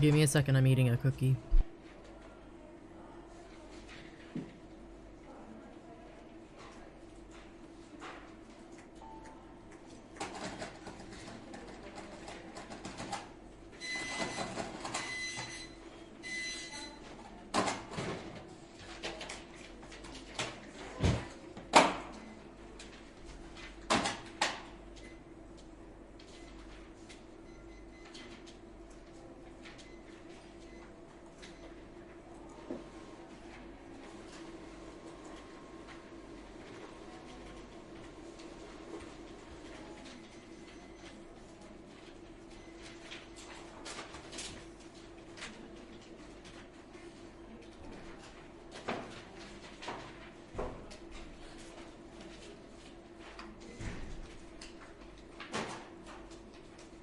Give me a second, I'm eating a cookie.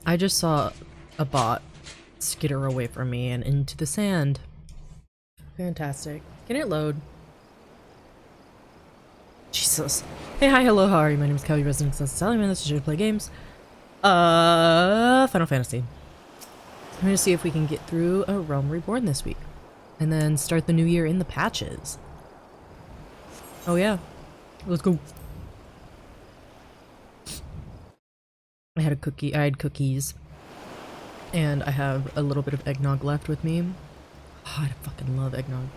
I just saw a bot skitter away from me and into the sand. Fantastic. Can it load? Jesus. Hey, hi, hello, how are you? My name is Kelly, resident of Sallyman. This is here to play games. Final Fantasy. I'm gonna see if we can get through a Realm Reborn this week. And then start the new year in the patches. Oh yeah. Let's go. I had cookies. And I have a little bit of eggnog left with me. Oh, I fucking love eggnog.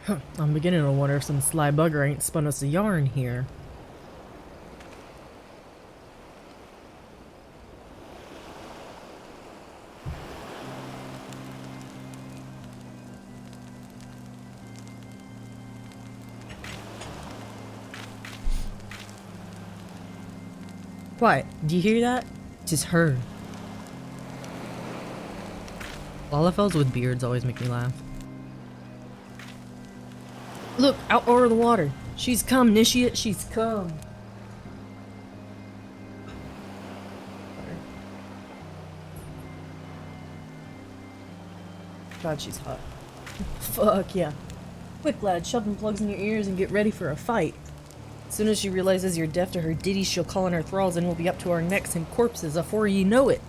Huh, I'm beginning to wonder if some sly bugger ain't spun us a yarn here. What? Do you hear that? It's just her. Lalafells with beards always make me laugh. Look, out over the water. She's come, initiate, she's come. God, she's hot. Fuck yeah. Quick, lad, shove them plugs in your ears and get ready for a fight. As soon as she realizes you're deaf to her ditties, she'll call in her thralls and we'll be up to our necks in corpses afore ye know it.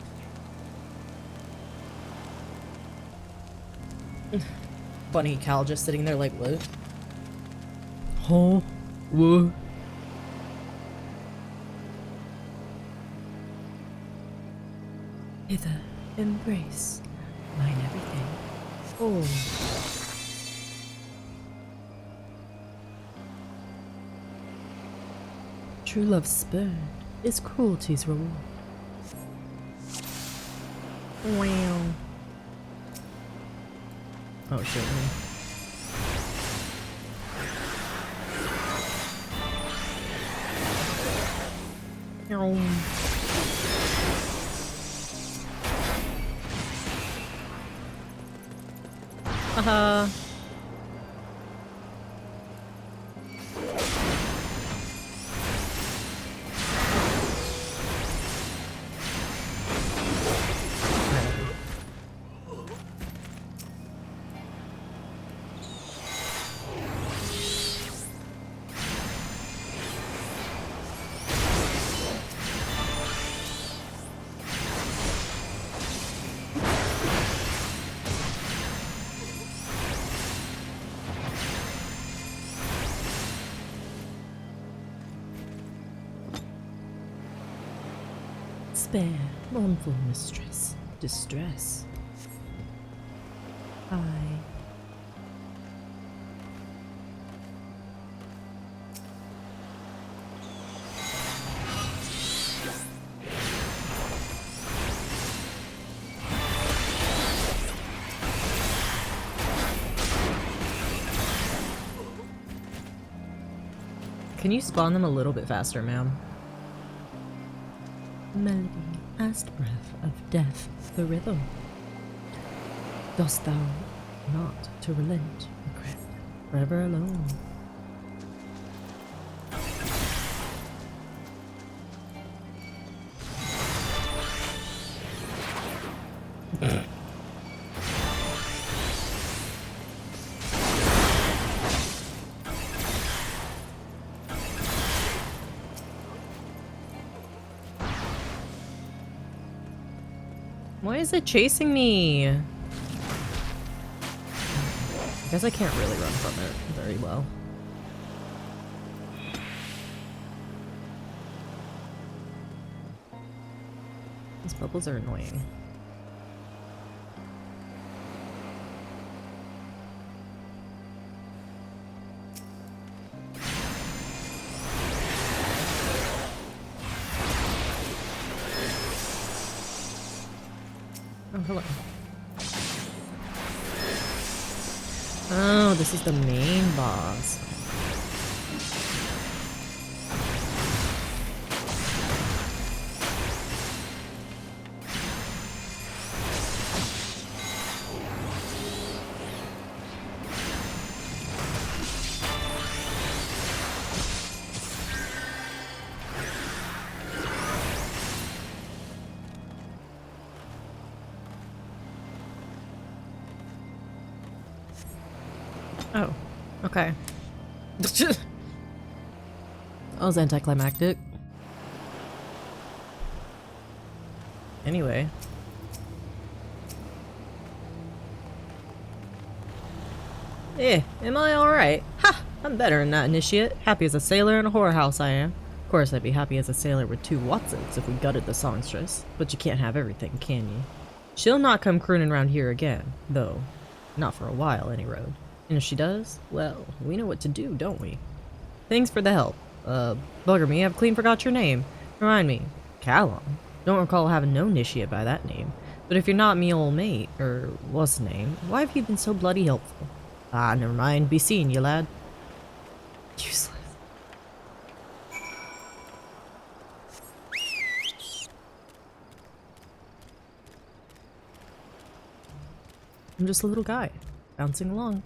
Bunny Cal just sitting there like, what? Oh, what? Hither, embrace mine everything. Oh. True love's spurn is cruelty's reward. Wow. Oh shit, man. Haha. Spare, mournful mistress, distress. I. Can you spawn them a little bit faster, ma'am? Melody, last breath of death, the rhythm. Dost thou not to relent, regret, forever alone? Why is it chasing me? I guess I can't really run from it very well. These bubbles are annoying. Oh, hello. Oh, this is the main boss. Oh, okay. That was anticlimactic. Anyway. Am I alright? Ha! I'm better than that, initiate. Happy as a sailor in a whorehouse I am. Of course I'd be happy as a sailor with 2 Watsons if we gutted the songstress. But you can't have everything, can you? She'll not come crooning around here again, though. Not for a while, any road. And if she does, well, we know what to do, don't we? Thanks for the help. Bugger me, I've clean forgot your name. Remind me, Callum. Don't recall having no initiate by that name. But if you're not me old mate, or what's the name, why have you been so bloody helpful? Ah, never mind. Be seeing you, lad. Useless. I'm just a little guy, bouncing along.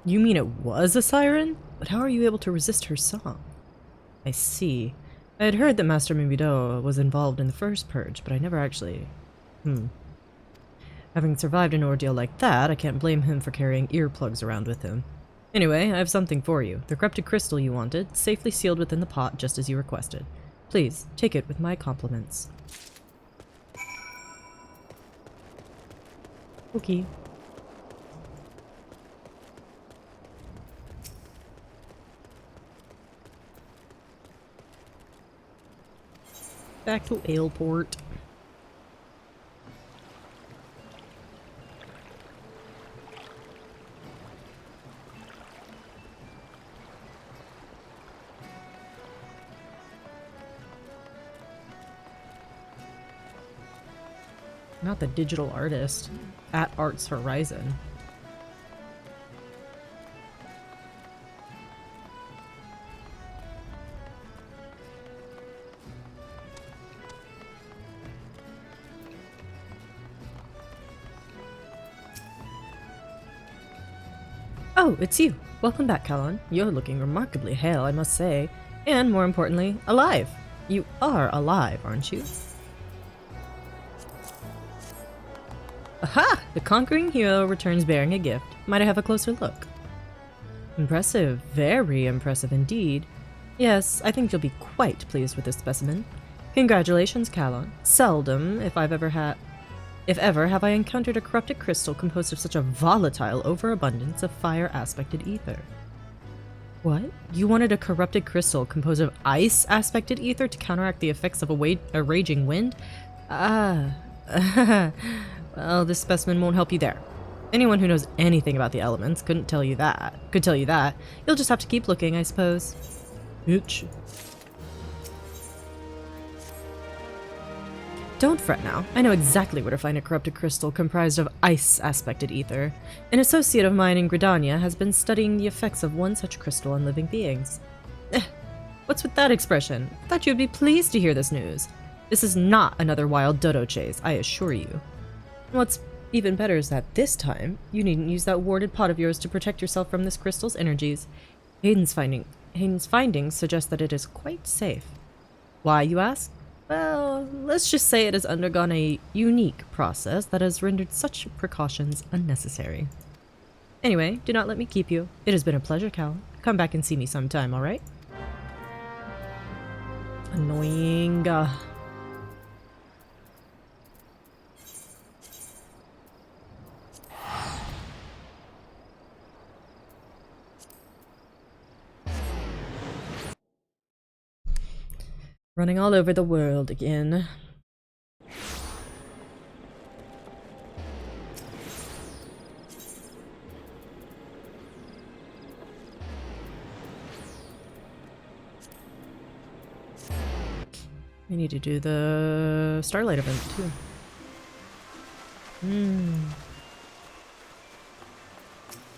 You mean it was a siren? But how are you able to resist her song? I see. I had heard that Master Mibido was involved in the first purge, but I never actually... Having survived an ordeal like that, I can't blame him for carrying earplugs around with him. Anyway, I have something for you. The corrupted crystal you wanted, safely sealed within the pot just as you requested. Please, take it with my compliments. Okay. Back to Aleport. Not the digital artist at Arts Horizon. Oh, it's you. Welcome back, Callan. You're looking remarkably hale, I must say. And, more importantly, alive. You are alive, aren't you? Aha! The conquering hero returns bearing a gift. Might I have a closer look? Impressive. Very impressive indeed. Yes, I think you'll be quite pleased with this specimen. Congratulations, Callan. Seldom, if ever, have I encountered a corrupted crystal composed of such a volatile overabundance of fire-aspected ether. What? You wanted a corrupted crystal composed of ice-aspected ether to counteract the effects of a raging wind? Ah. Well, this specimen won't help you there. Anyone who knows anything about the elements could tell you that. You'll just have to keep looking, I suppose. Bitch. Don't fret now. I know exactly where to find a corrupted crystal comprised of ice-aspected ether. An associate of mine in Gridania has been studying the effects of one such crystal on living beings. What's with that expression? I thought you'd be pleased to hear this news. This is not another wild dodo chase, I assure you. What's even better is that this time, you needn't use that warded pot of yours to protect yourself from this crystal's energies. Hayden's findings suggest that it is quite safe. Why, you ask? Well, let's just say it has undergone a unique process that has rendered such precautions unnecessary. Anyway, do not let me keep you. It has been a pleasure, Cal. Come back and see me sometime, alright? Annoying. Running all over the world again. I need to do the Starlight event too.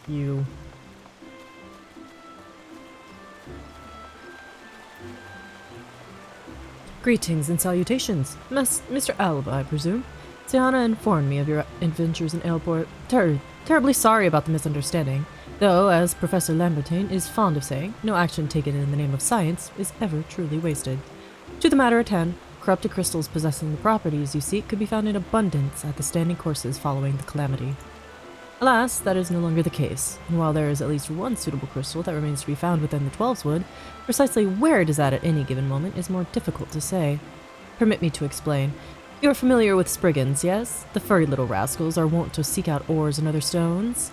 You. Greetings and salutations. Mr. Alba, I presume. Sienna informed me of your adventures in Ailport. Terribly sorry about the misunderstanding. Though, as Professor Lambertain is fond of saying, no action taken in the name of science is ever truly wasted. To the matter at hand, corrupted crystals possessing the properties you seek could be found in abundance at the standing courses following the calamity. Alas, that is no longer the case, and while there is at least one suitable crystal that remains to be found within the Twelves Wood, precisely where it is at any given moment is more difficult to say. Permit me to explain. You are familiar with Spriggans, yes? The furry little rascals are wont to seek out ores and other stones.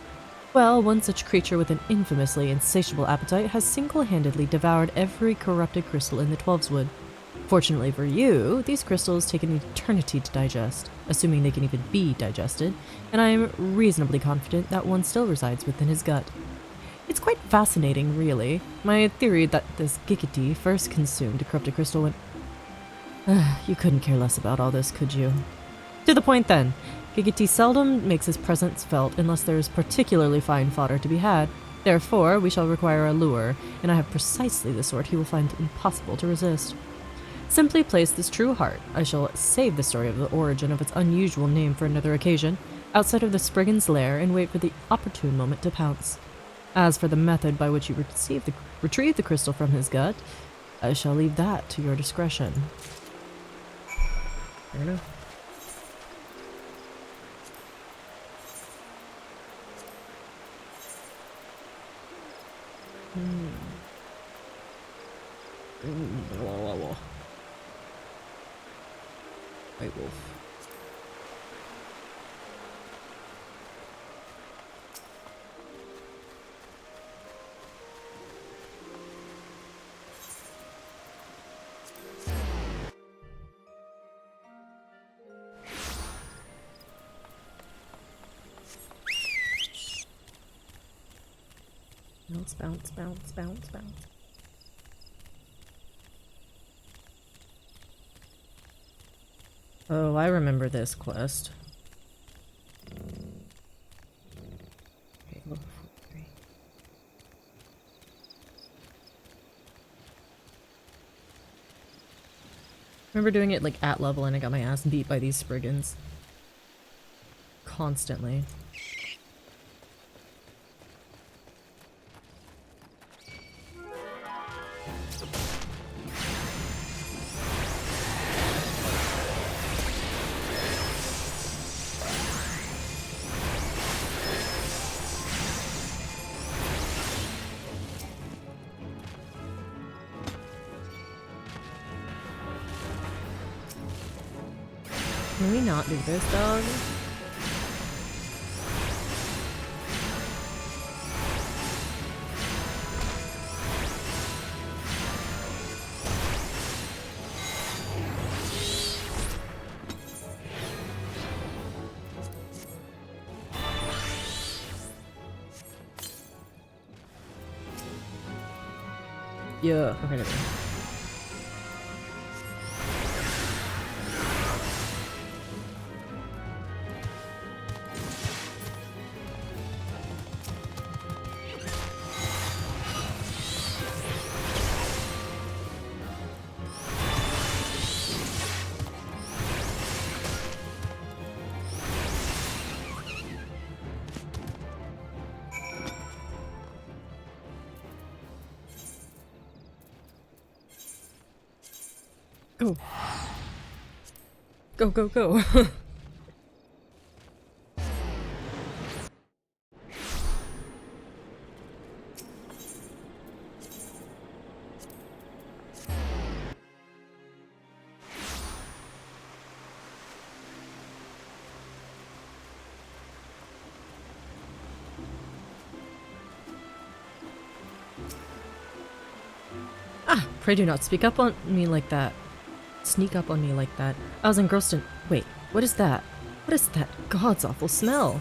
Well, one such creature with an infamously insatiable appetite has single-handedly devoured every corrupted crystal in the Twelves Wood. Fortunately for you, these crystals take an eternity to digest, assuming they can even be digested, and I am reasonably confident that one still resides within his gut. It's quite fascinating, really. My theory that this Gigiti first consumed a corrupted crystal when... You couldn't care less about all this, could you? To the point then. Gigiti seldom makes his presence felt unless there is particularly fine fodder to be had. Therefore, we shall require a lure, and I have precisely the sort he will find impossible to resist. Simply place this true heart. I shall save the story of the origin of its unusual name for another occasion, outside of the Spriggan's lair, and wait for the opportune moment to pounce. As for the method by which you retrieve the crystal from his gut, I shall leave that to your discretion. Fair enough. White wolf. Bounce, bounce, bounce, bounce, bounce. Oh, I remember this quest. Okay, level 43. Remember doing it like at level and I got my ass beat by these Spriggans. Constantly. Can we not do this, dog? Yeah, okay, never mind. Go. Go, go, go. Ah, pray do not speak up on me like that. Sneak up on me like that. I was engrossed in— Wait, what is that? What is that god's awful smell?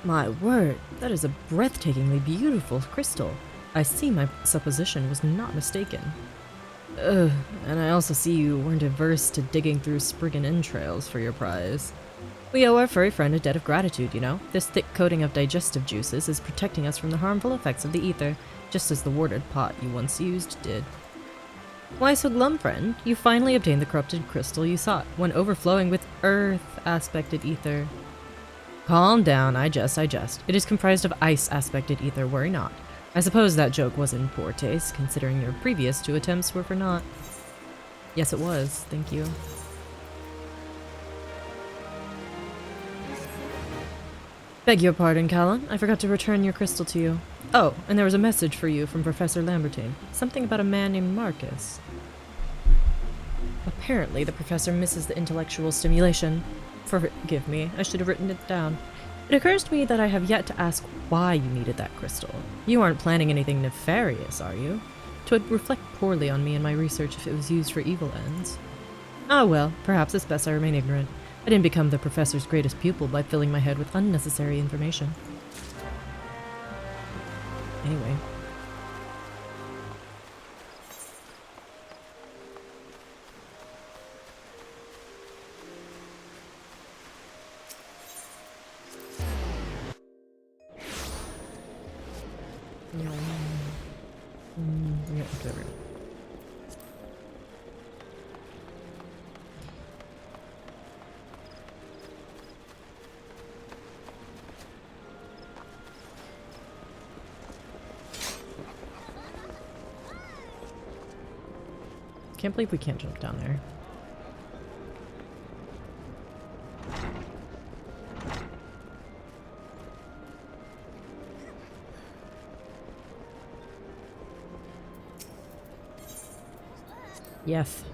My word, that is a breathtakingly beautiful crystal. I see my supposition was not mistaken. Ugh, and I also see you weren't averse to digging through Spriggan entrails for your prize. We owe our furry friend a debt of gratitude, you know? This thick coating of digestive juices is protecting us from the harmful effects of the ether, just as the watered pot you once used did. Why so glum, friend? You finally obtained the corrupted crystal you sought, one overflowing with earth-aspected ether. Calm down, I jest. It is comprised of ice-aspected ether, worry not. I suppose that joke was in poor taste, considering your previous 2 attempts were for naught. Yes, it was. Thank you. Beg your pardon, Callan. I forgot to return your crystal to you. Oh, and there was a message for you from Professor Lambertine. Something about a man named Marcus. Apparently, the professor misses the intellectual stimulation. Forgive me, I should have written it down. It occurs to me that I have yet to ask why you needed that crystal. You aren't planning anything nefarious, are you? 'Twould reflect poorly on me in my research if it was used for evil ends. Ah well, perhaps it's best I remain ignorant. I didn't become the professor's greatest pupil by filling my head with unnecessary information. Anyway. Yeah, whatever. Can't believe we can't jump down there. Yes.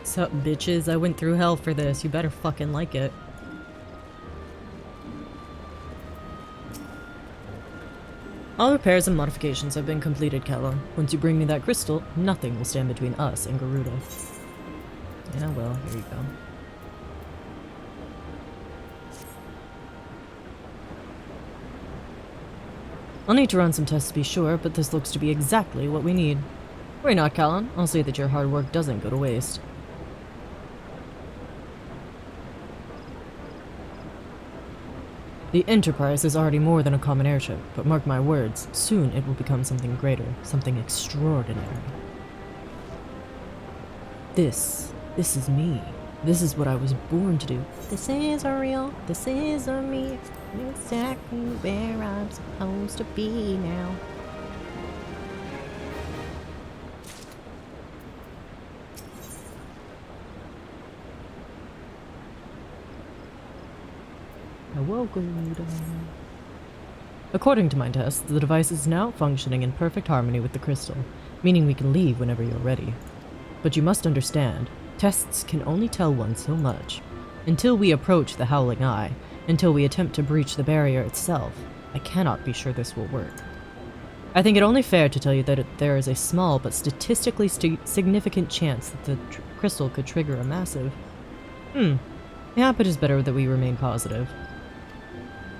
Sup, bitches? I went through hell for this. You better fucking like it. All repairs and modifications have been completed, Kella. Once you bring me that crystal, nothing will stand between us and Garuda. Yeah, well, here you go. I'll need to run some tests to be sure, but this looks to be exactly what we need. Worry not, Callan. I'll see that your hard work doesn't go to waste. The Enterprise is already more than a common airship, but mark my words, soon it will become something greater, something extraordinary. This is me. This is what I was born to do. This is real, this is me. Exactly where I'm supposed to be now. Garuda. According to my tests, the device is now functioning in perfect harmony with the crystal, meaning we can leave whenever you're ready. But you must understand, tests can only tell one so much. Until we approach the Howling Eye, until we attempt to breach the barrier itself, I cannot be sure this will work. I think it only fair to tell you that there is a small but statistically significant chance that the crystal could trigger a massive... Yeah, but it's better that we remain positive.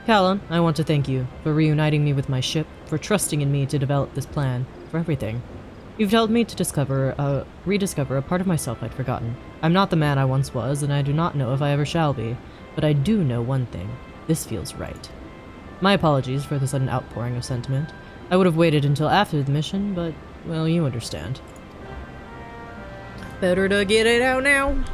Callan, I want to thank you for reuniting me with my ship, for trusting in me to develop this plan, for everything. You've helped me to rediscover a part of myself I'd forgotten. I'm not the man I once was, and I do not know if I ever shall be, but I do know one thing. This feels right. My apologies for the sudden outpouring of sentiment. I would have waited until after the mission, but, well, you understand. Better to get it out now.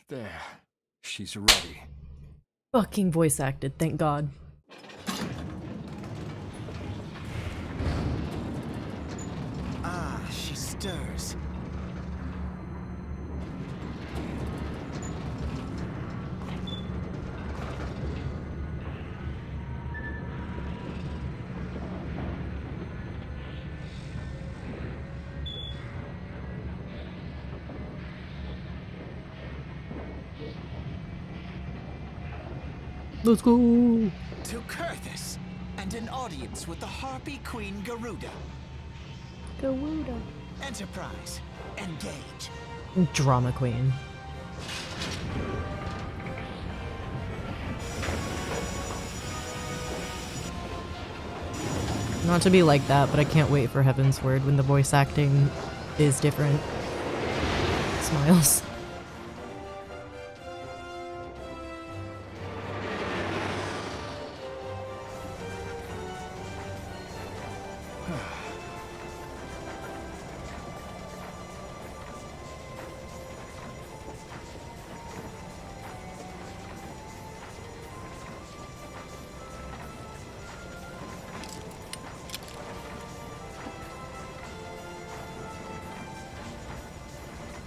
There. She's ready. Fucking voice acted, thank God. Ah, she stirs. Let's go! To Kurthus, and an audience with the Harpy Queen Garuda. Garuda. Enterprise, engage. Drama queen. Not to be like that, but I can't wait for Heaven's Word when the voice acting is different. Smiles.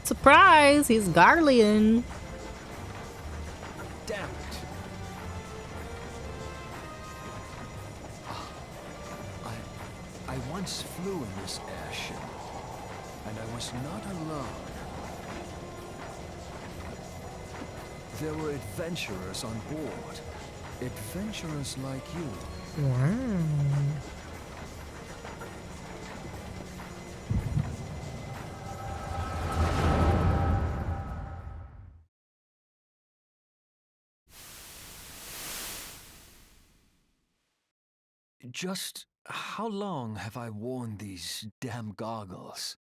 Surprise! He's Garlean. Damn it. I once flew in this airship, and I was not alone. There were adventurers on board. Adventurers like you. Wow. Just how long have I worn these damn goggles?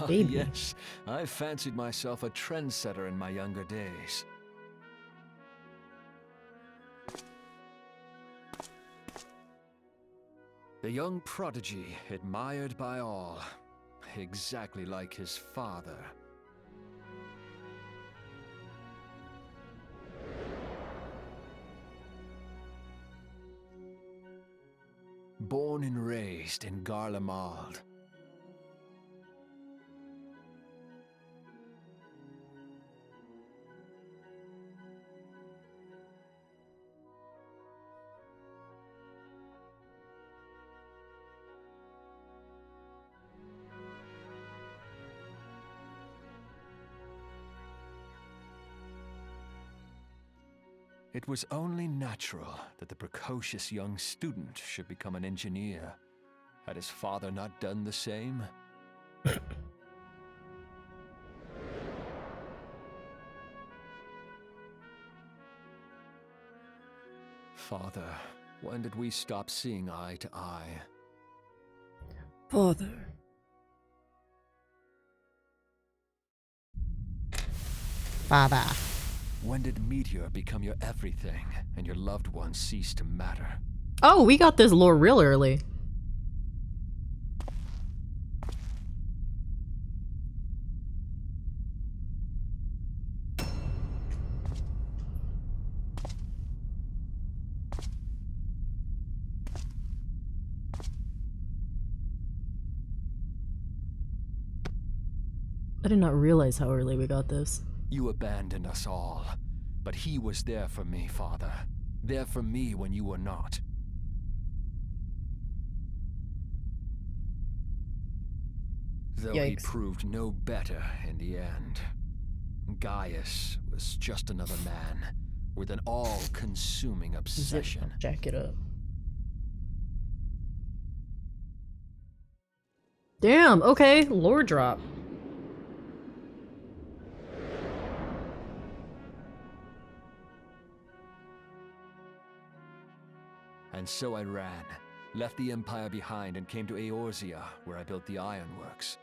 Baby. Yes, I fancied myself a trendsetter in my younger days. The young prodigy, admired by all, exactly like his father. Born and raised in Garlemald. It was only natural that the precocious young student should become an engineer. Had his father not done the same? Father, when did we stop seeing eye to eye? Father. Father. When did Meteor become your everything and your loved ones cease to matter? Oh, we got this lore real early. I did not realize how early we got this. You abandoned us all, but he was there for me, Father. There for me when you were not. Though he Yikes. proved no better in the end. Gaius was just another man with an all-consuming obsession. Jack it up. Damn, okay, lore drop. And so I ran, left the Empire behind and came to Eorzea, where I built the ironworks.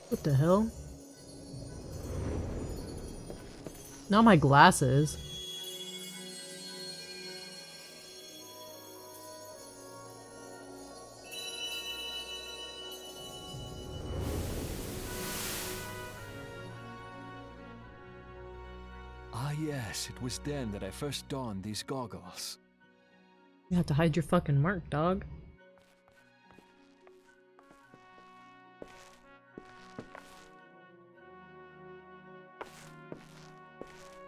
What the hell? Not my glasses. Ah yes, it was then that I first donned these goggles. You have to hide your fucking mark, dog.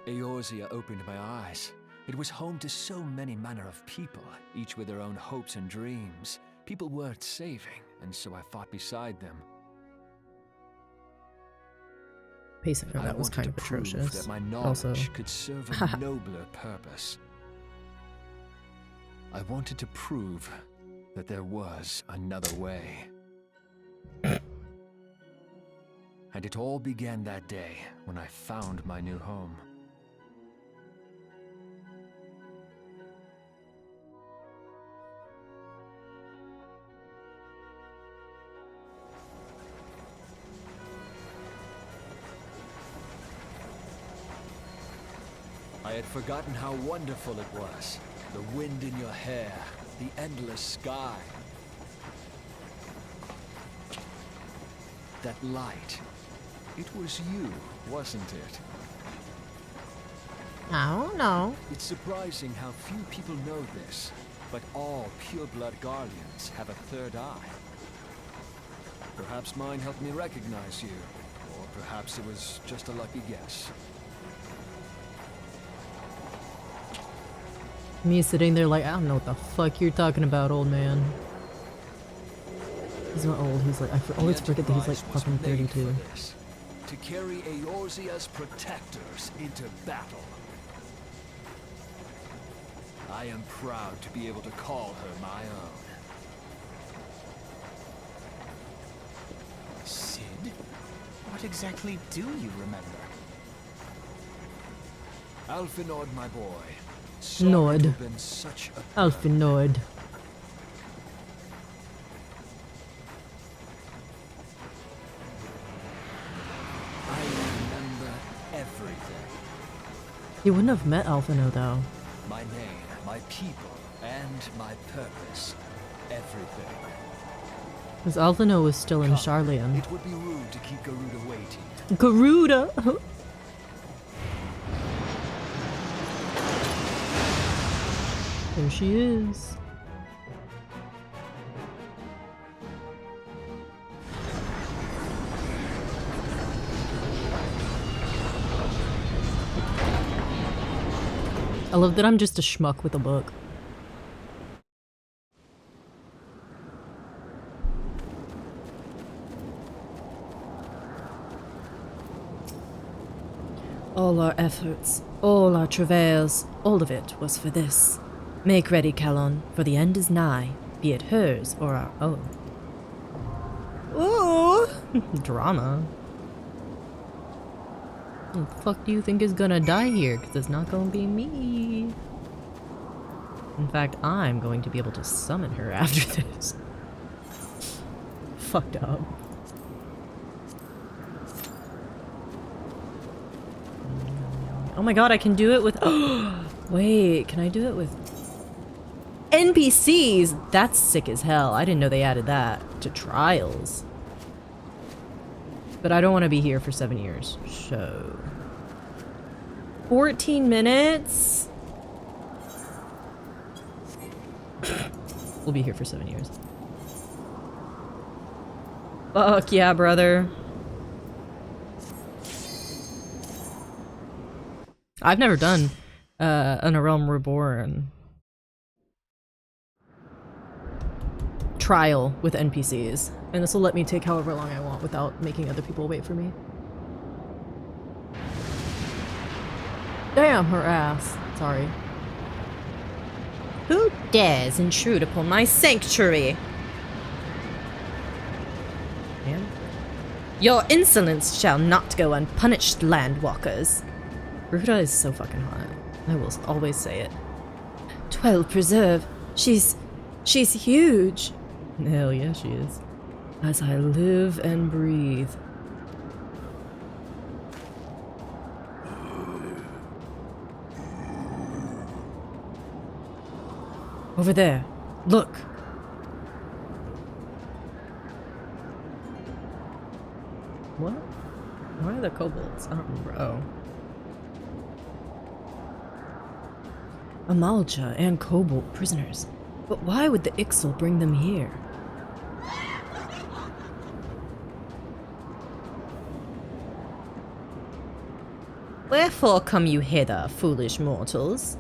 Eorzea opened my eyes. It was home to so many manner of people, each with their own hopes and dreams. People worth saving, and so I fought beside them. Pacing of that was kind of atrocious. That my knowledge Also, could serve a nobler purpose. I wanted to prove that there was another way. And it all began that day when I found my new home. I had forgotten how wonderful it was. The wind in your hair, the endless sky. That light. It was you, wasn't it? I don't know. It's surprising how few people know this, but all pureblood guardians have a third eye. Perhaps mine helped me recognize you, or perhaps it was just a lucky guess. Me sitting there like, I don't know what the fuck you're talking about, old man. He's not old, he's like, always forget that he's like fucking 32. To carry Eorzea's protectors into battle. I am proud to be able to call her my own. Sid? What exactly do you remember? Alphinaud, my boy. Nord. Have been such a Alphinaud. I remember everything. He wouldn't have met Alphinaud though. My name, my people, and my purpose. Everything. Because Alphinaud was still in Charlian. It would be rude to keep Garuda waiting. Garuda! There she is. I love that I'm just a schmuck with a book. All our efforts, all our travails, all of it was for this. Make ready, Calon, for the end is nigh, be it hers or our own. Ooh! Drama. Who the fuck do you think is gonna die here? Because it's not gonna be me. In fact, I'm going to be able to summon her after this. Fucked up. Oh my god, I can do it with... Wait, can I do it with... NPCs! That's sick as hell. I didn't know they added that to trials. But I don't want to be here for 7 years, so... 14 minutes? We'll be here for 7 years. Fuck yeah, brother. I've never done a Realm Reborn trial with NPCs, and this will let me take however long I want without making other people wait for me. Damn her ass. Sorry. Who dares intrude upon my sanctuary? Man. Your insolence shall not go unpunished, landwalkers. Garuda is so fucking hot. I will always say it. 12 preserve. She's huge. Hell yeah, she is. As I live and breathe, Over there. Look. What? Why are the kobolds? I don't remember. Oh. Amalja and kobold prisoners. But why would the Ixal bring them here? Wherefore come you hither, foolish mortals?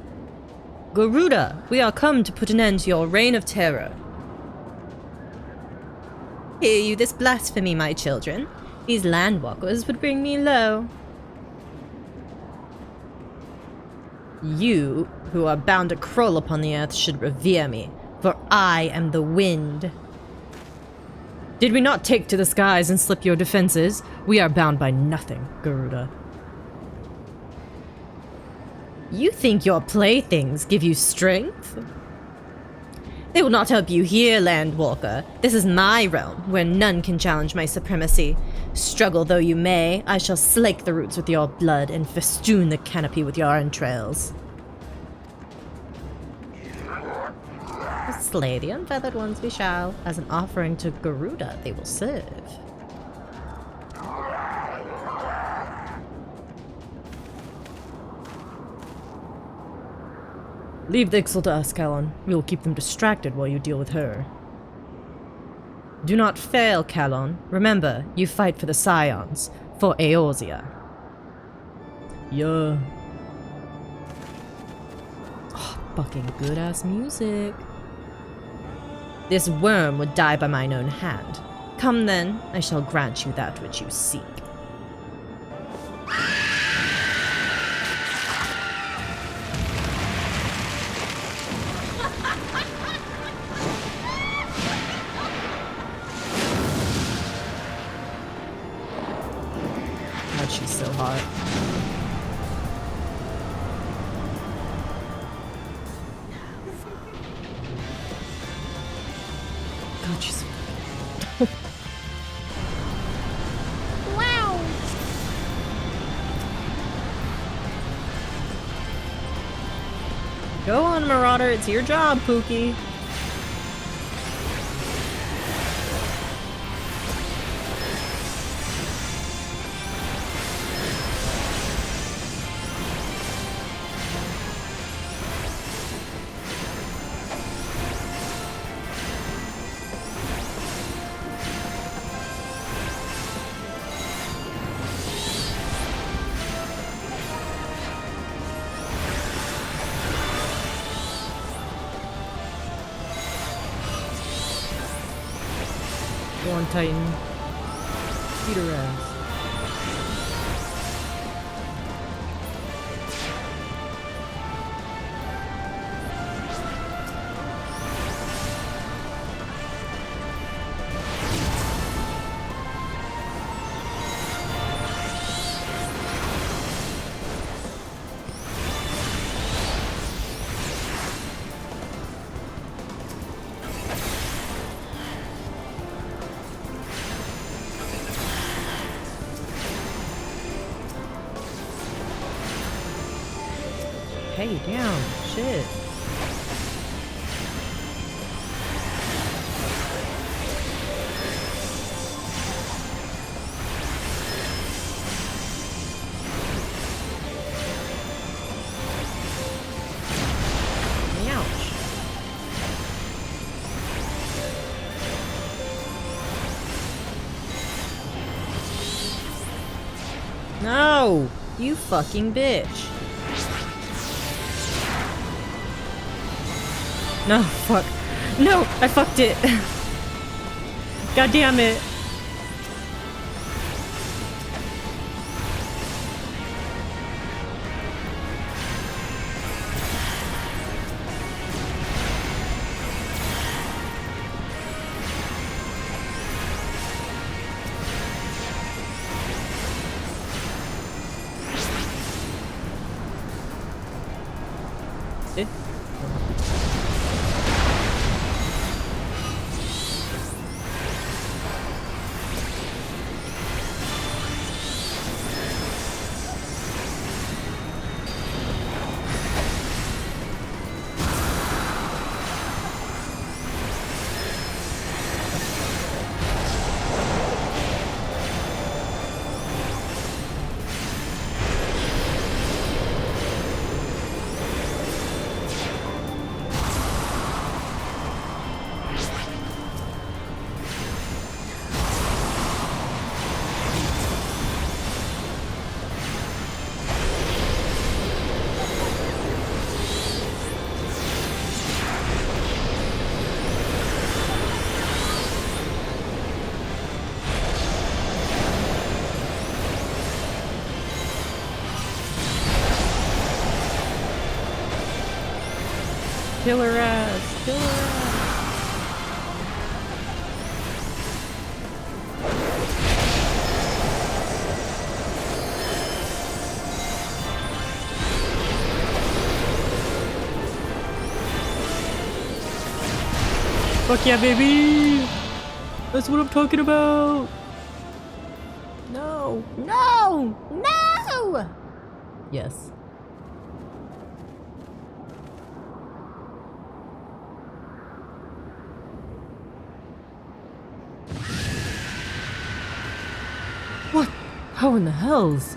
Garuda, we are come to put an end to your reign of terror. Hear you this blasphemy, my children? These landwalkers would bring me low. You, who are bound to crawl upon the earth, should revere me, for I am the wind. Did we not take to the skies and slip your defenses? We are bound by nothing, Garuda. You think your playthings give you strength? They will not help you here, Landwalker. This is my realm, where none can challenge my supremacy. Struggle though you may, I shall slake the roots with your blood and festoon the canopy with your entrails. Slay the unfeathered ones we shall. As an offering to Garuda, they will serve. Leave the Ixal to us, Calon. We will keep them distracted while you deal with her. Do not fail, Calon. Remember, you fight for the Scions, for Eorzea. Yeah. Oh, fucking good-ass music. This worm would die by mine own hand. Come then, I shall grant you that which you seek. God, she's so hot. God, she's... Wow! Go on, Marauder. It's your job, Pookie. Go on, Titan. Beat her ass. Hey, down. Shit. Ouch. No! You fucking bitch. No, fuck. No, I fucked it. God damn it. Eh? Kill her ass! Kill her ass! Fuck yeah, baby! That's what I'm talking about! No! No! No! Yes. What? How in the hells?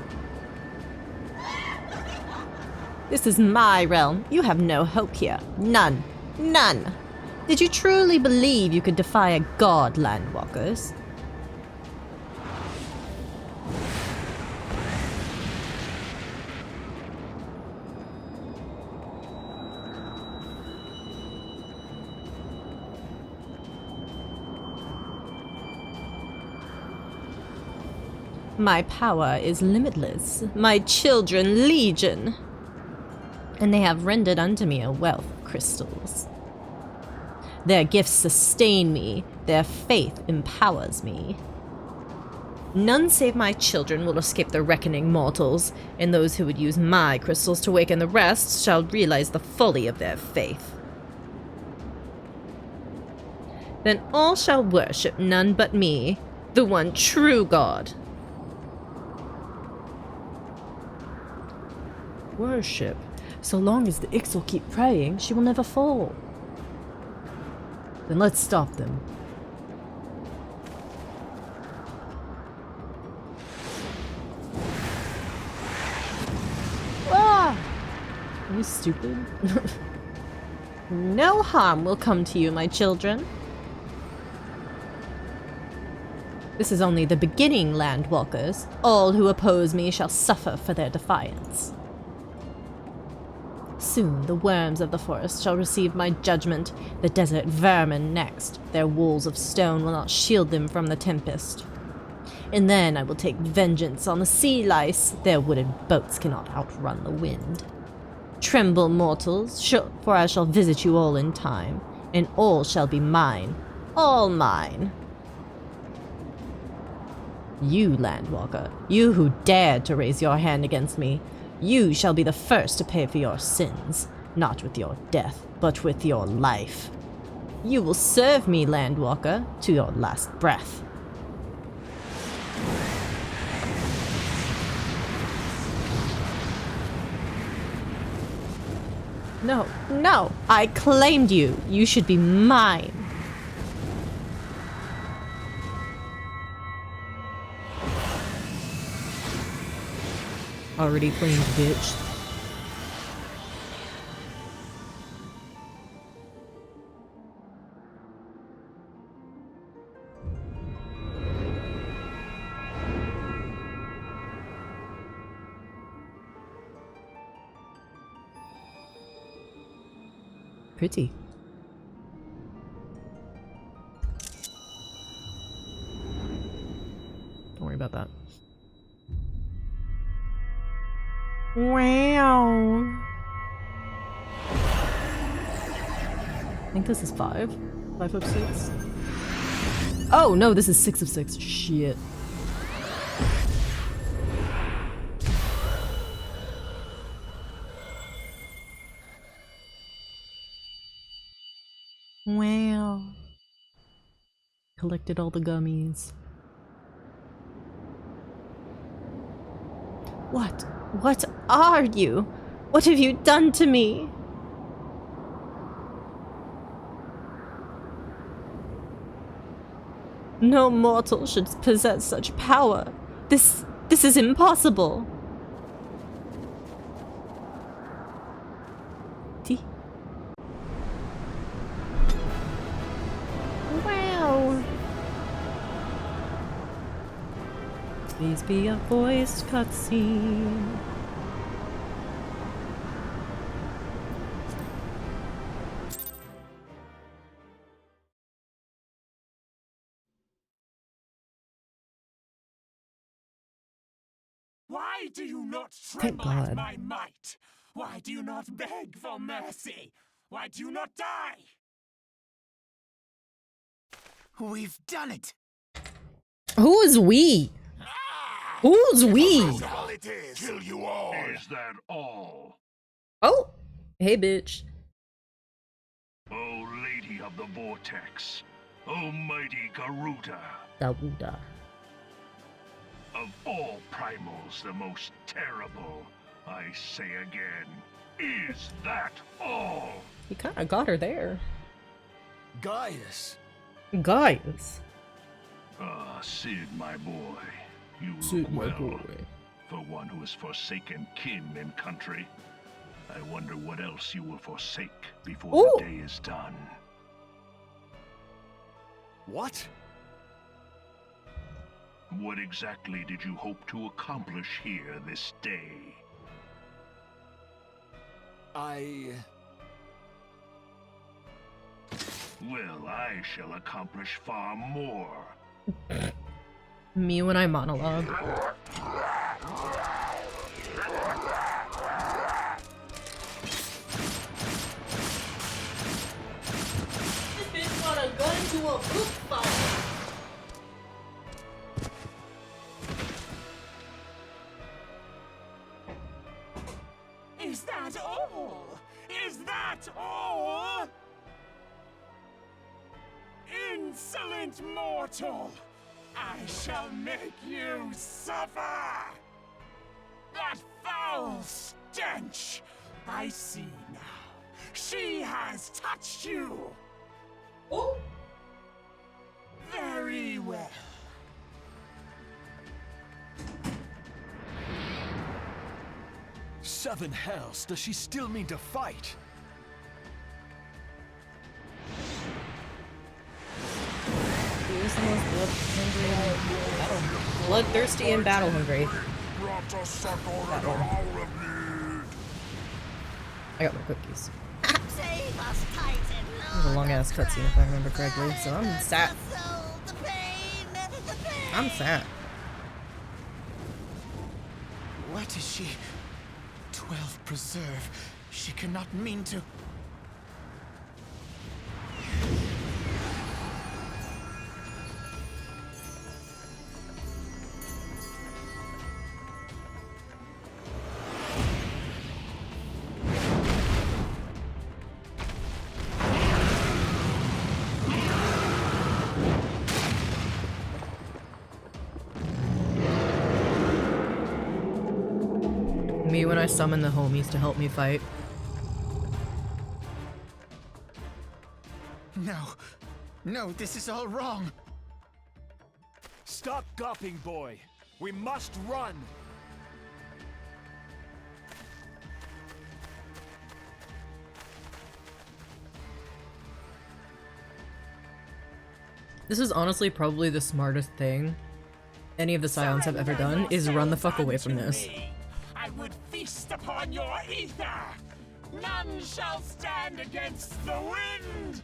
This is my realm. You have no hope here. None. None. Did you truly believe you could defy a god, landwalkers? My power is limitless, my children legion, and they have rendered unto me a wealth of crystals. Their gifts sustain me, their faith empowers me. None save my children will escape the reckoning mortals, and those who would use my crystals to waken the rest shall realize the folly of their faith. Then all shall worship none but me, the one true God. Worship? So long as the Ixal keep praying, she will never fall. Then let's stop them. Ah! Are you stupid? No harm will come to you, my children. This is only the beginning, landwalkers. All who oppose me shall suffer for their defiance. Soon the worms of the forest shall receive my judgment, the desert vermin next. Their walls of stone will not shield them from the tempest. And then I will take vengeance on the sea lice. Their wooden boats cannot outrun the wind. Tremble, mortals, for I shall visit you all in time, and all shall be mine. All mine. You, landwalker, you who dared to raise your hand against me, you shall be the first to pay for your sins, not with your death, but with your life. You will serve me, landwalker, to your last breath. No, no, I claimed you. You should be mine. Already claimed, bitch. Pretty. Don't worry about that. Wow. I think this is 5. 5 of 6. Oh no, this is 6 of 6. Shit. Wow. Collected all the gummies. What? What are you? What have you done to me? No mortal should possess such power. This is impossible. Wow. Please be a voiced cutscene. Why do you not Thank tremble at God. my might? Why do you not beg for mercy? Why do you not die? We've done it. Who's we? Who's we? All it is. Kill you all. Is that all? Oh, hey, bitch. O Lady of the Vortex, O mighty Garuda, Garuda. of all primals the most terrible, I say again, is that all? He kind of got her there. Gaius! Guys. Ah, Sid, my boy, you Sid, look my well. boy. For one who has forsaken kin and country, I wonder what else you will forsake before Ooh. the day is done. What? What exactly did you hope to accomplish here this day? Well, I shall accomplish far more. Me when I monologue. This bitch got a gun to a boot fight. Is that all? Is that all? Insolent mortal! I shall make you suffer! That foul stench! I see now. She has touched you! Oh. Very well. Seven hells, does she still mean to fight? Who's the most bloodthirsty and battle hungry? I got my cookies. Save us, Titan. It was a long ass cutscene if I remember correctly, so I'm sad. The pain, the pain. I'm sad. What is she? 12 preserve. She cannot mean to. Me when I summon the homies to help me fight. No. No, this is all wrong. Stop gawping, boy! We must run! This is honestly probably the smartest thing any of the Scions have ever done, is run the fuck away from this. I would feast upon your ether. None shall stand against the wind.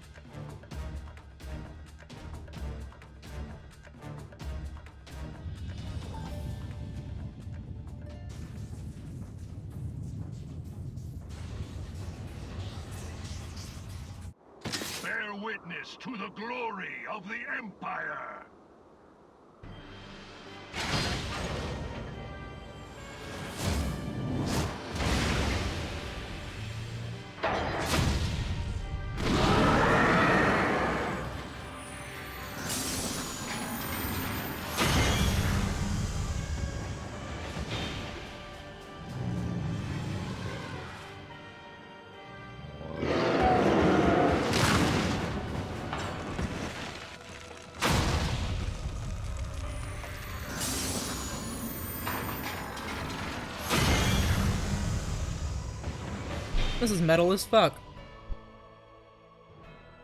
Bear witness to the glory of the Empire! This is metal as fuck.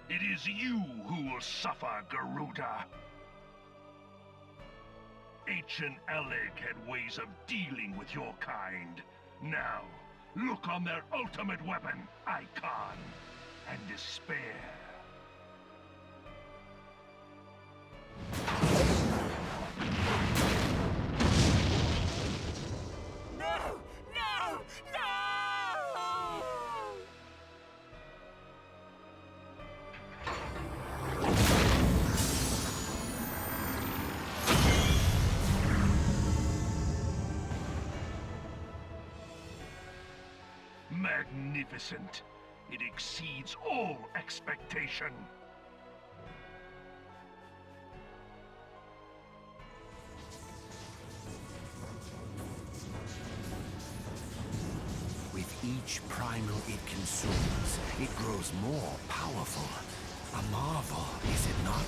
It is you who will suffer, Garuda. Ancient Alec had ways of dealing with your kind. Now, look on their ultimate weapon, Icon, and despair. No! No! No! magnificent. It exceeds all expectation. With each primal it consumes, it grows more powerful. A marvel, is it not?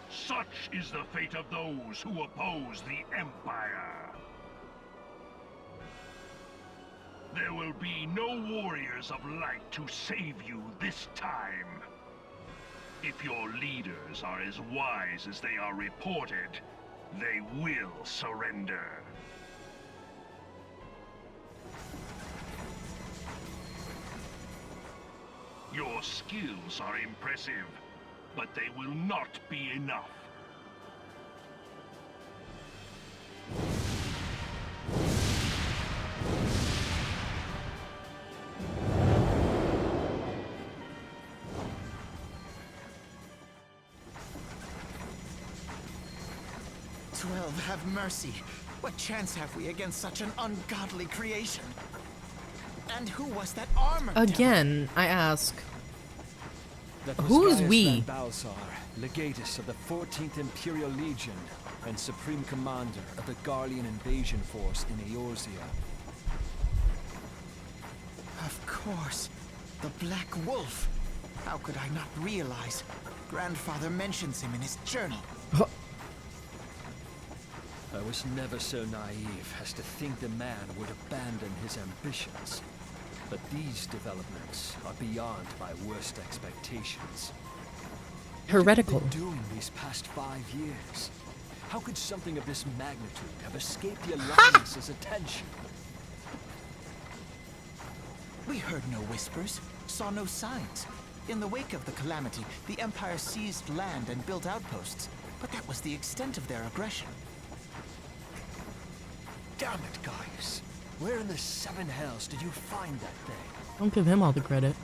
Such is the fate of those who oppose the Empire. There will be no warriors of light to save you this time. If your leaders are as wise as they are reported, they will surrender. Your skills are impressive, but they will not be enough. Have mercy. What chance have we against such an ungodly creation? And who was that armored Again, I ask, That was who's Gaius we? Van Balsar, legatus of the 14th Imperial Legion and supreme commander of the Garlean invasion force in Eorzea. Of course. The Black Wolf. How could I not realize? Grandfather mentions him in his journal. I was never so naive as to think the man would abandon his ambitions. But these developments are beyond my worst expectations. Heretical. What have you been doing these past 5 years? How could something of this magnitude have escaped the Alliance's attention? We heard no whispers, saw no signs. In the wake of the calamity, the Empire seized land and built outposts. But that was the extent of their aggression. Damn it, Gaius. Where in the 7 hells did you find that thing? Don't give him all the credit.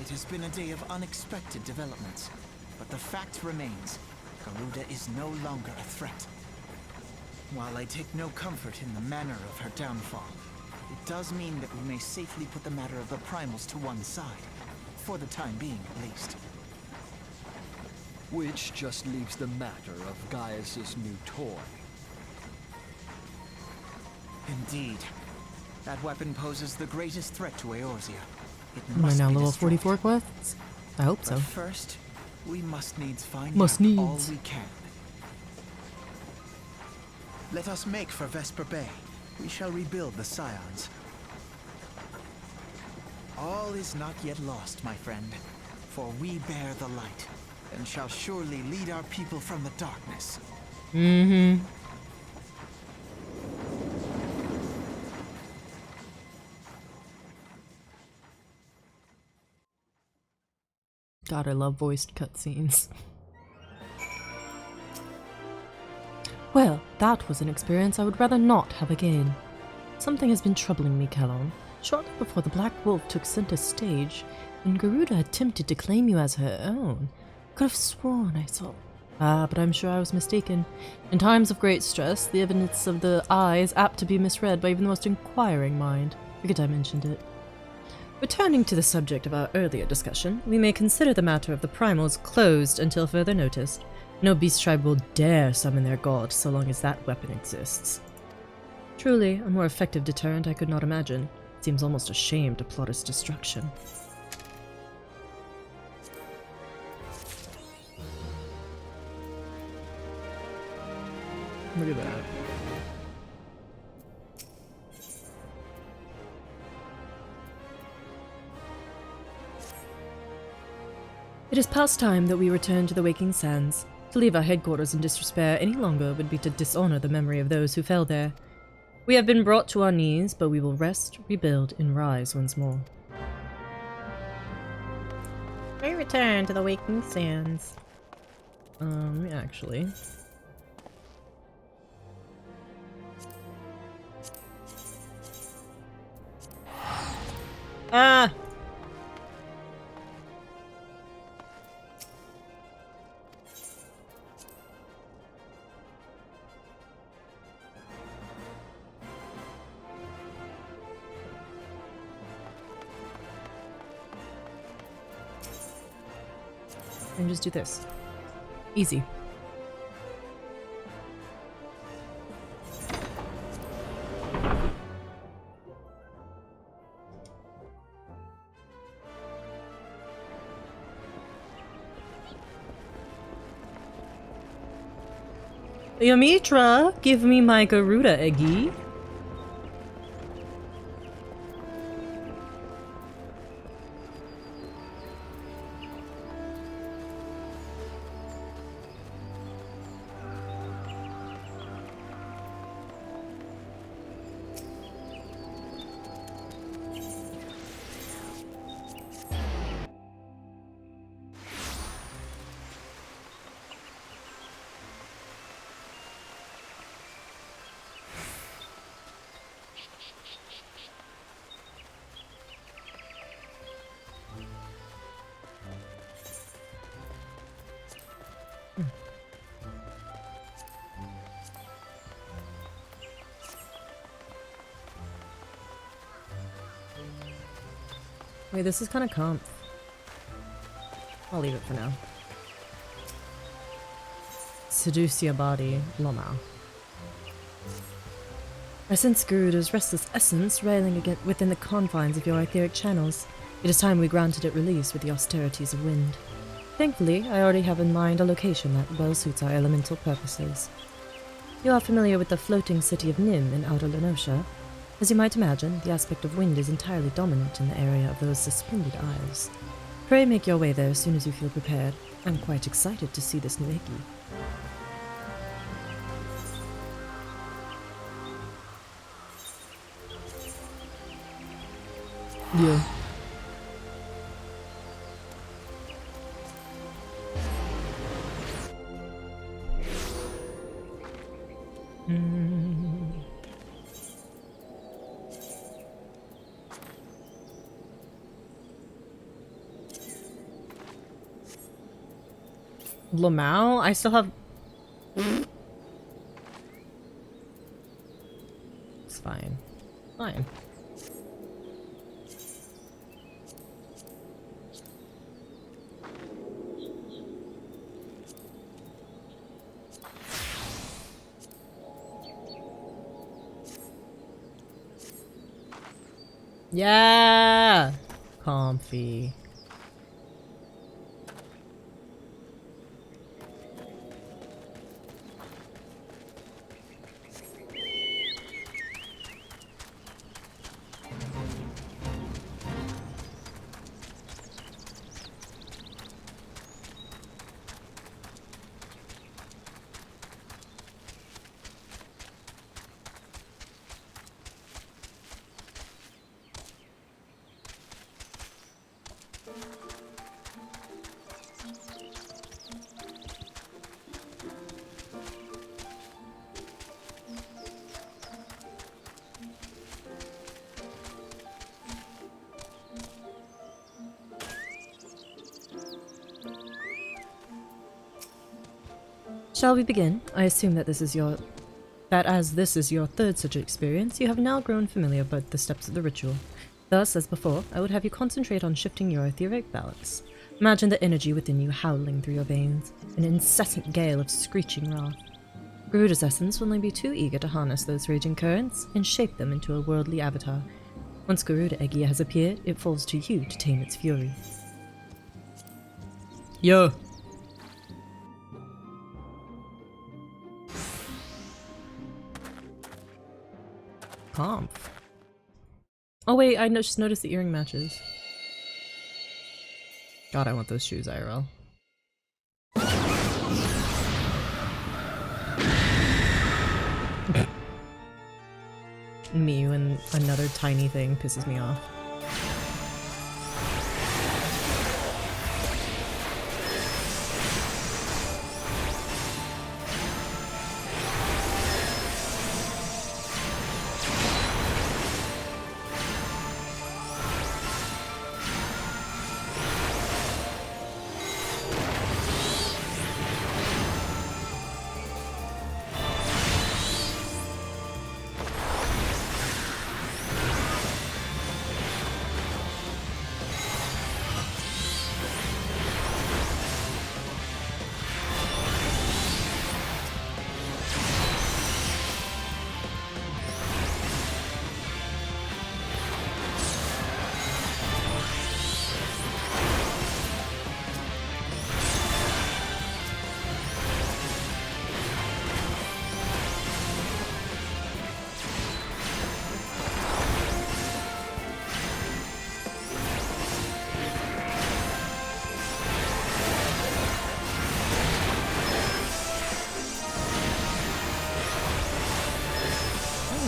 It has been a day of unexpected developments. But the fact remains, Garuda is no longer a threat. While I take no comfort in the manner of her downfall, it does mean that we may safely put the matter of the primals to one side. For the time being, at least. Which just leaves the matter of Gaius's new toy. Indeed. That weapon poses the greatest threat to Eorzea. It Am I must now be level destroyed. 44 quests? I hope so. But first, we must needs find Must out all needs. we can. Let us make for Vesper Bay. We shall rebuild the Scions. All is not yet lost, my friend. For we bear the light, and shall surely lead our people from the darkness. Mm-hmm. God, I love voiced cutscenes. Well, that was an experience I would rather not have again. Something has been troubling me, Callum. Shortly before the Black Wolf took center stage, when Garuda attempted to claim you as her own, I could have sworn I saw... but I'm sure I was mistaken. In times of great stress, the evidence of the eye is apt to be misread by even the most inquiring mind. Forget I mentioned it. Returning to the subject of our earlier discussion, we may consider the matter of the primals closed until further notice. No beast tribe will dare summon their god so long as that weapon exists. Truly, a more effective deterrent I could not imagine. It seems almost a shame to plot its destruction. Look at that. It is past time that we return to the Waking Sands. To leave our headquarters in disrepair any longer would be to dishonor the memory of those who fell there. We have been brought to our knees, but we will rest, rebuild, and rise once more. We return to the Waking Sands. Actually... Ah! And just do this. Easy. Yamitra, give me my Garuda eggy. Wait, this is kind of comp. I'll leave it for now. Seduce your body, Loma. I sense Garuda's restless essence railing again within the confines of your etheric channels. It is time we granted it release with the austerities of wind. Thankfully, I already have in mind a location that well suits our elemental purposes. You are familiar with the floating city of Nim in Outer Lenosha. As you might imagine, the aspect of wind is entirely dominant in the area of those suspended isles. Pray make your way there as soon as you feel prepared. I'm quite excited to see this new Iggy. Yeah. Lamau? I still have... It's fine. Fine. Yeah! Comfy. Shall we begin? I assume that as this is your third such experience, you have now grown familiar with the steps of the ritual. Thus, as before, I would have you concentrate on shifting your etheric balance. Imagine the energy within you howling through your veins, an incessant gale of screeching wrath. Garuda's essence will only be too eager to harness those raging currents and shape them into a worldly avatar. Once Garuda Egia has appeared, it falls to you to tame its fury. Yo! Comp. Oh wait, I just noticed the earring matches. God, I want those shoes, IRL. Me when another tiny thing pisses me off.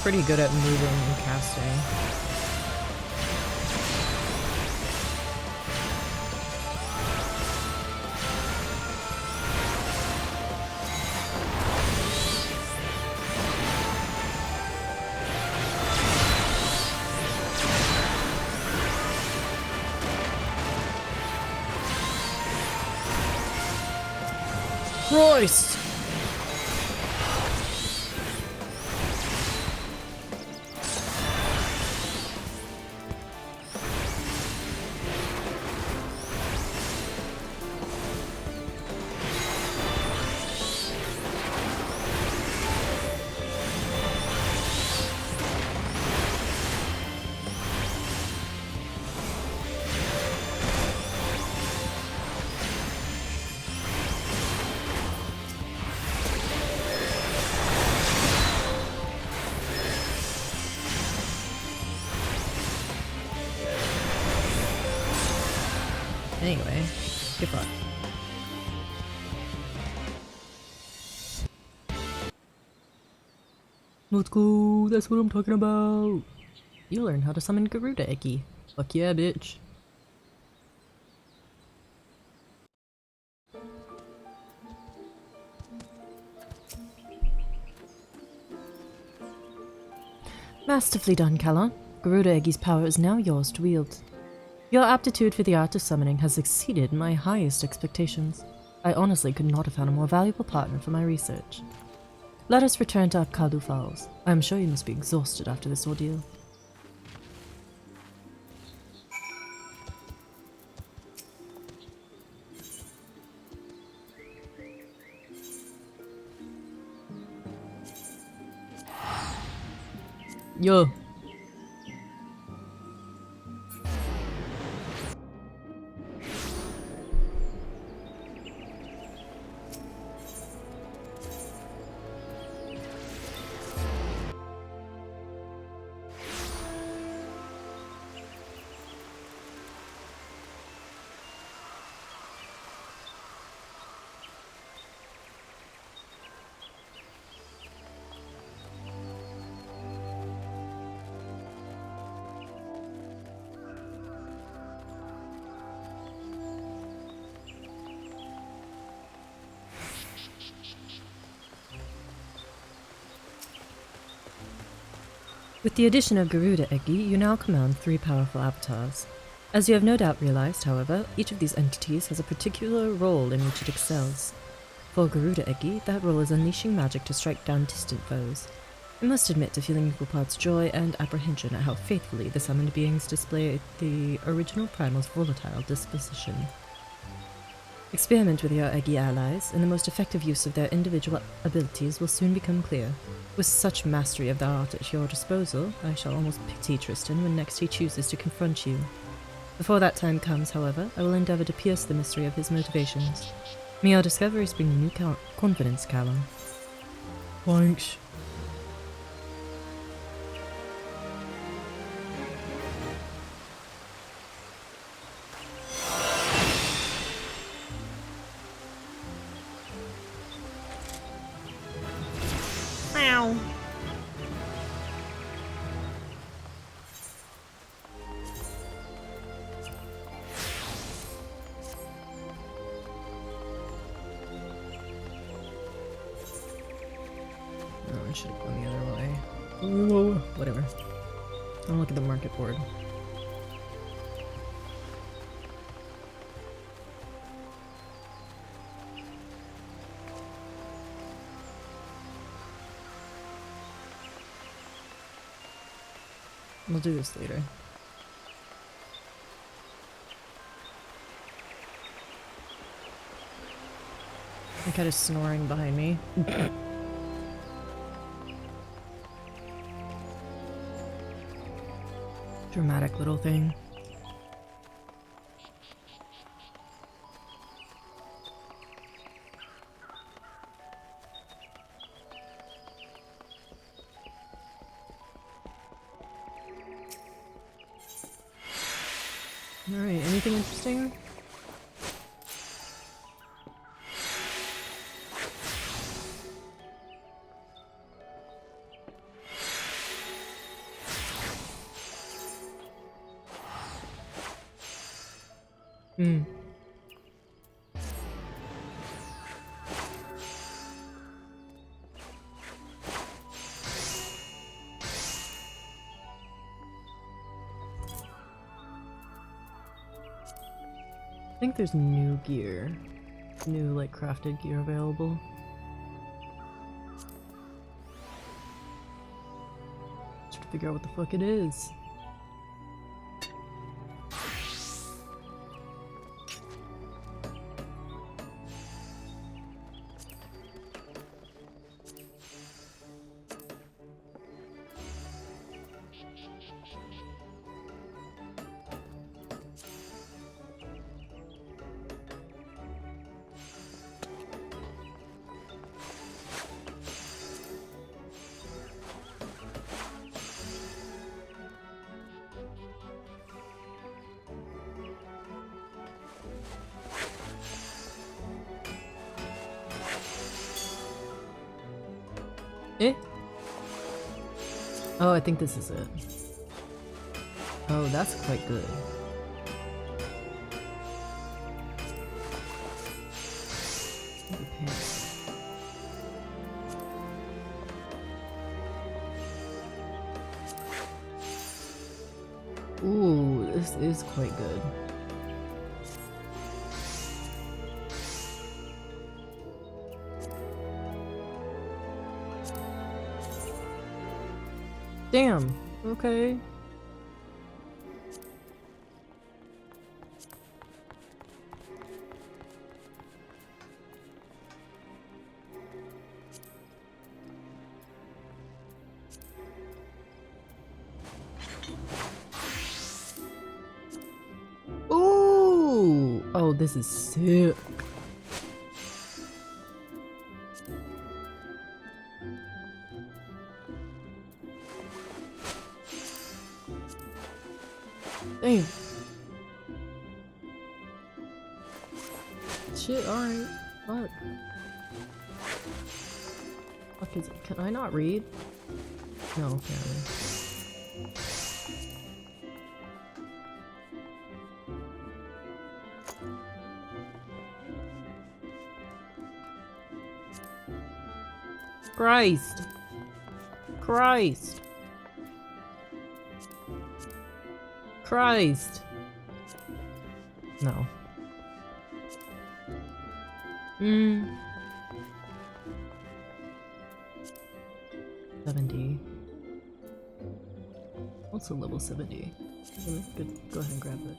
pretty good at moving and casting. Christ! Anyway, get fucked. Let's go, that's what I'm talking about. You learn how to summon Garuda, Eki. Fuck yeah, bitch. Masterfully done, Calon. Garuda Eki's power is now yours to wield. Your aptitude for the art of summoning has exceeded my highest expectations. I honestly could not have found a more valuable partner for my research. Let us return to Apkadu Falls. I am sure you must be exhausted after this ordeal. Yo. With the addition of Garuda Eki, you now command 3 powerful avatars. As you have no doubt realized, however, each of these entities has a particular role in which it excels. For Garuda Eki, that role is unleashing magic to strike down distant foes. I must admit to feeling equal parts joy and apprehension at how faithfully the summoned beings display the original primal's volatile disposition. Experiment with your Eki allies, and the most effective use of their individual abilities will soon become clear. With such mastery of the art at your disposal, I shall almost pity Tristan when next he chooses to confront you. Before that time comes, however, I will endeavor to pierce the mystery of his motivations. May your discoveries bring you new confidence, Callum. Thanks. Ow. Oh, I should have gone the other way. Ooh, whatever. I'll look at the market board. We'll do this later. The cat is snoring behind me. Dramatic little thing. Alright, anything interesting? Hmm. I think there's new gear. New, like, crafted gear available. Just to figure out what the fuck it is. Eh? Oh, I think this is it. Oh, that's quite good. The pants. Ooh, this is quite good. Damn. Okay. Ooh. Oh, this is sick. Damn. Shit, alright. Fuck. Fuck is it? Can I not read? No, apparently. Christ. Christ. Christ. No. 70. What's a level 70? Good. Go ahead and grab it.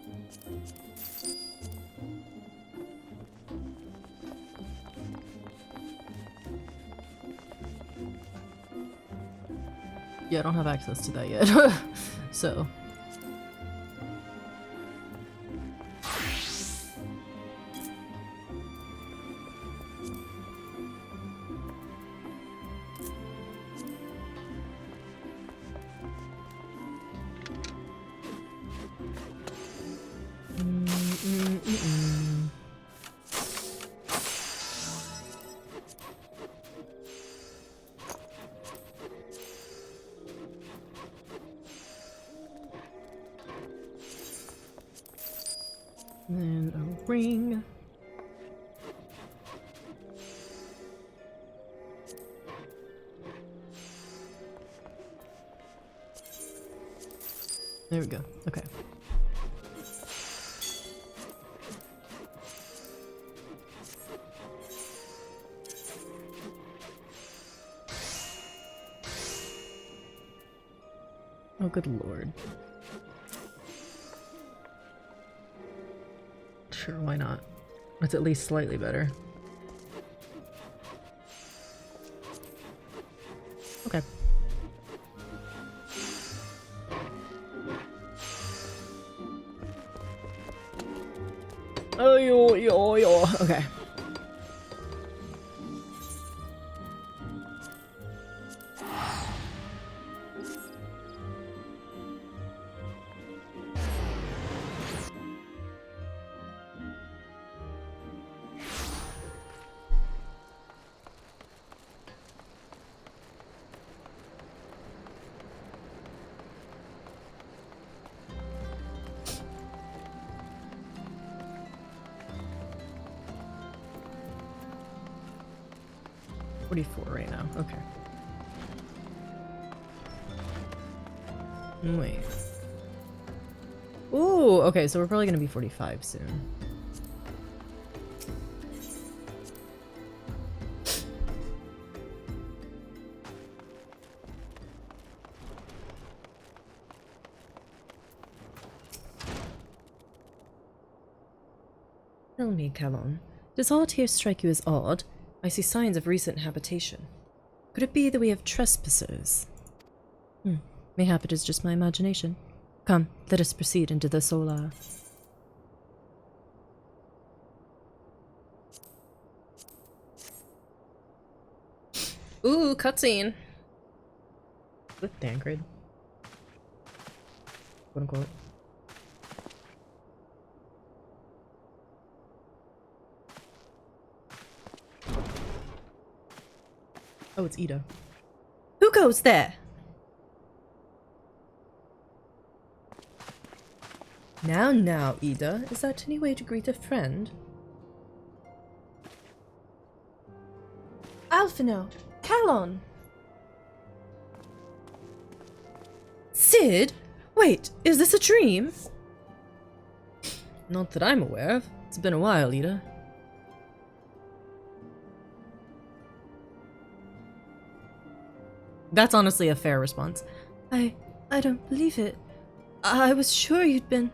Yeah, I don't have access to that yet. So. And a ring. There we go. Okay. Oh, good lord. Sure, why not? It's at least slightly better. Okay. Oh, yo. Okay. 44 right now. Okay. Wait. Ooh, okay, so we're probably gonna be 45 soon. Tell me, Calon, does aught here strike you as odd? I see signs of recent habitation. Could it be that we have trespassers? Mayhap it is just my imagination. Come, let us proceed into the solar. Ooh, cutscene! With Dancred. Quote unquote. Oh, it's Ida. Who goes there? Now, Ida, is that any way to greet a friend? Alphino! Calon! Sid? Wait, is this a dream? Not that I'm aware of. It's been a while, Ida. That's honestly a fair response. I don't believe it. I was sure you'd been...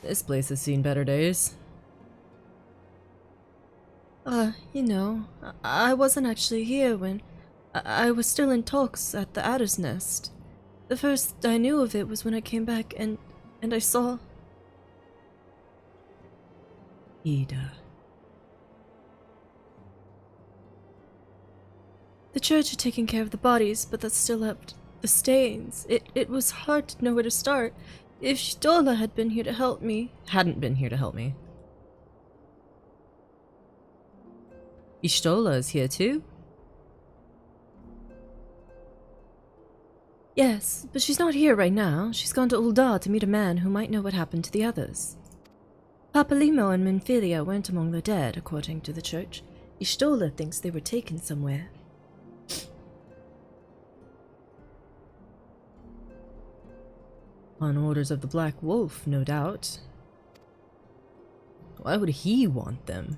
This place has seen better days. You know, I wasn't actually here when... I was still in talks at the Adder's Nest. The first I knew of it was when I came back and I saw... Ida. The church had taken care of the bodies, but that still left the stains. It was hard to know where to start. If Shtola had been here to help me... Hadn't been here to help me. Ishtola is here too? Yes, but she's not here right now. She's gone to Uldar to meet a man who might know what happened to the others. Papalimo and Minfilia weren't among the dead, according to the church. Ishtola thinks they were taken somewhere. On orders of the Black Wolf, no doubt. Why would he want them?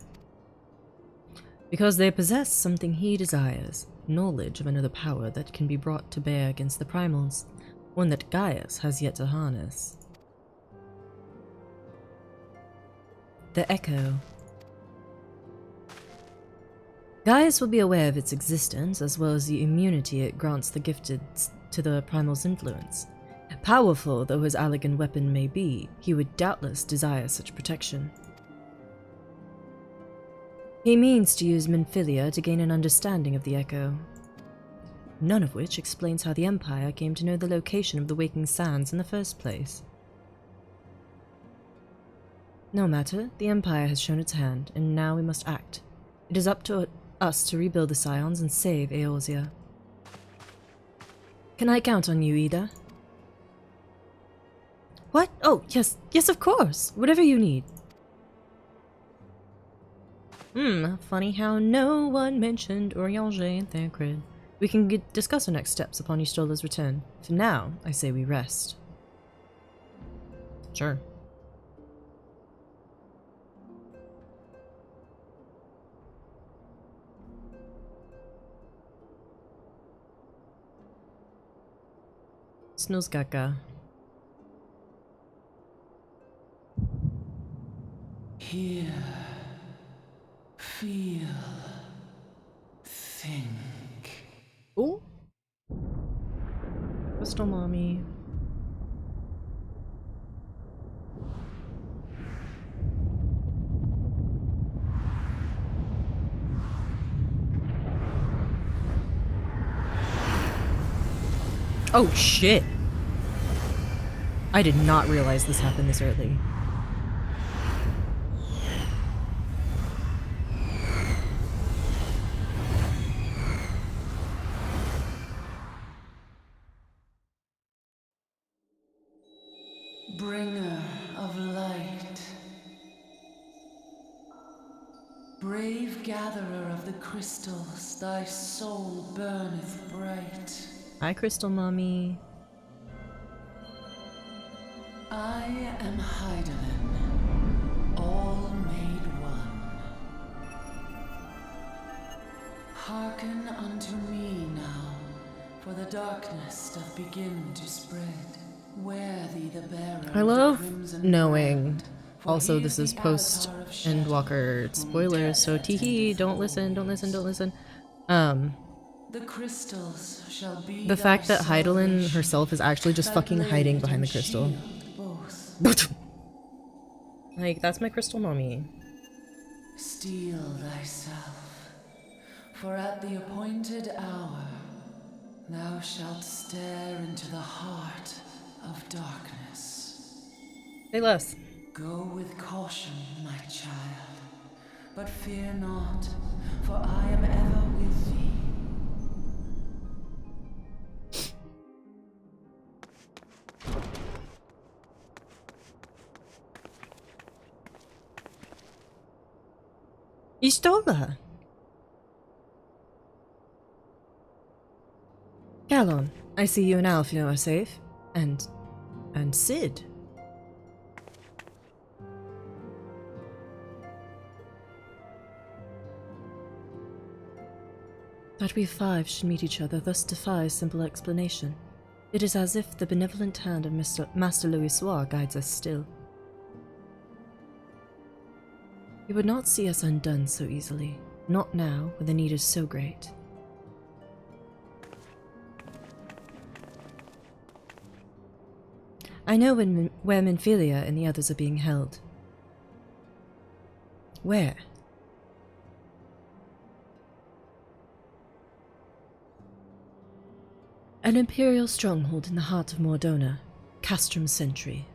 Because they possess something he desires, knowledge of another power that can be brought to bear against the primals, one that Gaius has yet to harness. The Echo. Gaius will be aware of its existence, as well as the immunity it grants the gifted to the primal's influence. Powerful though his elegant weapon may be, he would doubtless desire such protection. He means to use Minfilia to gain an understanding of the Echo, none of which explains how the Empire came to know the location of the Waking Sands in the first place. No matter, the Empire has shown its hand, and now we must act. It is up to us to rebuild the Scions and save Eorzea. Can I count on you, Ida? What? Oh, yes, of course. Whatever you need. Funny how no one mentioned Urianger and Thancred. We can discuss our next steps upon Ystola's return. For now, I say we rest. Sure. Snozgaka. Hear, feel, think. Ooh. Crystal Mommy. Oh shit! I did not realize this happened this early. Bringer of light. Brave gatherer of the crystals, thy soul burneth bright. Hi, Crystal Mommy. I am Hydaelyn, all made one. Hearken unto me now, for the darkness doth begin to spread. Wear thee the bearer I of love the crimson knowing. brand, for Also, he this is the post avatar of shadow, Endwalker whom spoilers, death so teehee, attendeth don't listen, don't listen, don't always. listen. The crystals shall be The fact thy that Hydaelyn salvation, herself is actually just thy fucking hiding blade behind the and crystal. shield both. Like, that's my Crystal Mommy. Steel thyself, for at the appointed hour thou shalt stare into the heart of darkness. Say less. Go with caution, my child, but fear not, for I am ever with thee. You stole her. Callon, I see you and Alfio are safe. And Sid. That we five should meet each other thus defies simple explanation. It is as if the benevolent hand of Master Louis Soir guides us still. He would not see us undone so easily, not now when the need is so great. I know where Minfilia and the others are being held. Where? An Imperial stronghold in the heart of Mordona, Castrum Sentry.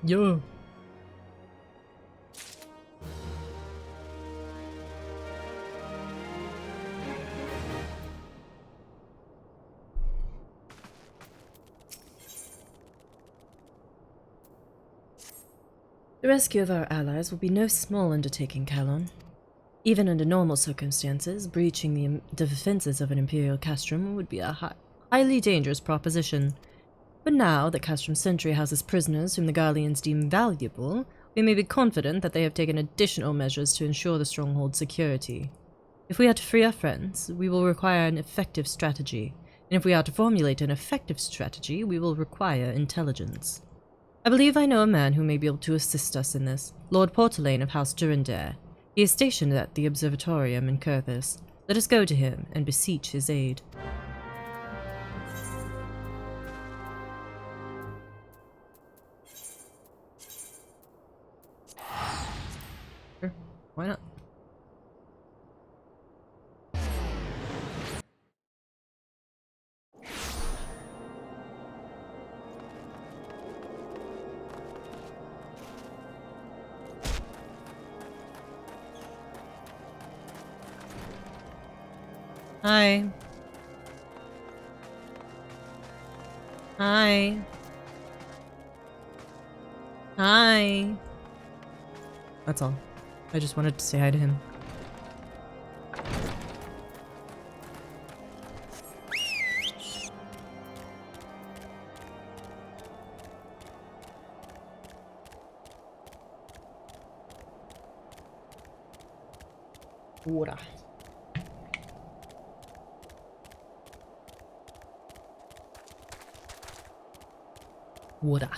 Yo. The rescue of our allies will be no small undertaking, Callon. Even under normal circumstances, breaching the defenses of an Imperial castrum would be a highly dangerous proposition. But now that Castrum Sentry houses prisoners whom the Garleans deem valuable, we may be confident that they have taken additional measures to ensure the stronghold's security. If we are to free our friends, we will require an effective strategy, and if we are to formulate an effective strategy, we will require intelligence. I believe I know a man who may be able to assist us in this, Lord Portelaine of House Durandare. He is stationed at the Observatorium in Kurthis. Let us go to him and beseech his aid. Sure, why not? Hi. Hi. Hi. That's all. I just wanted to say hi to him. Water. Water.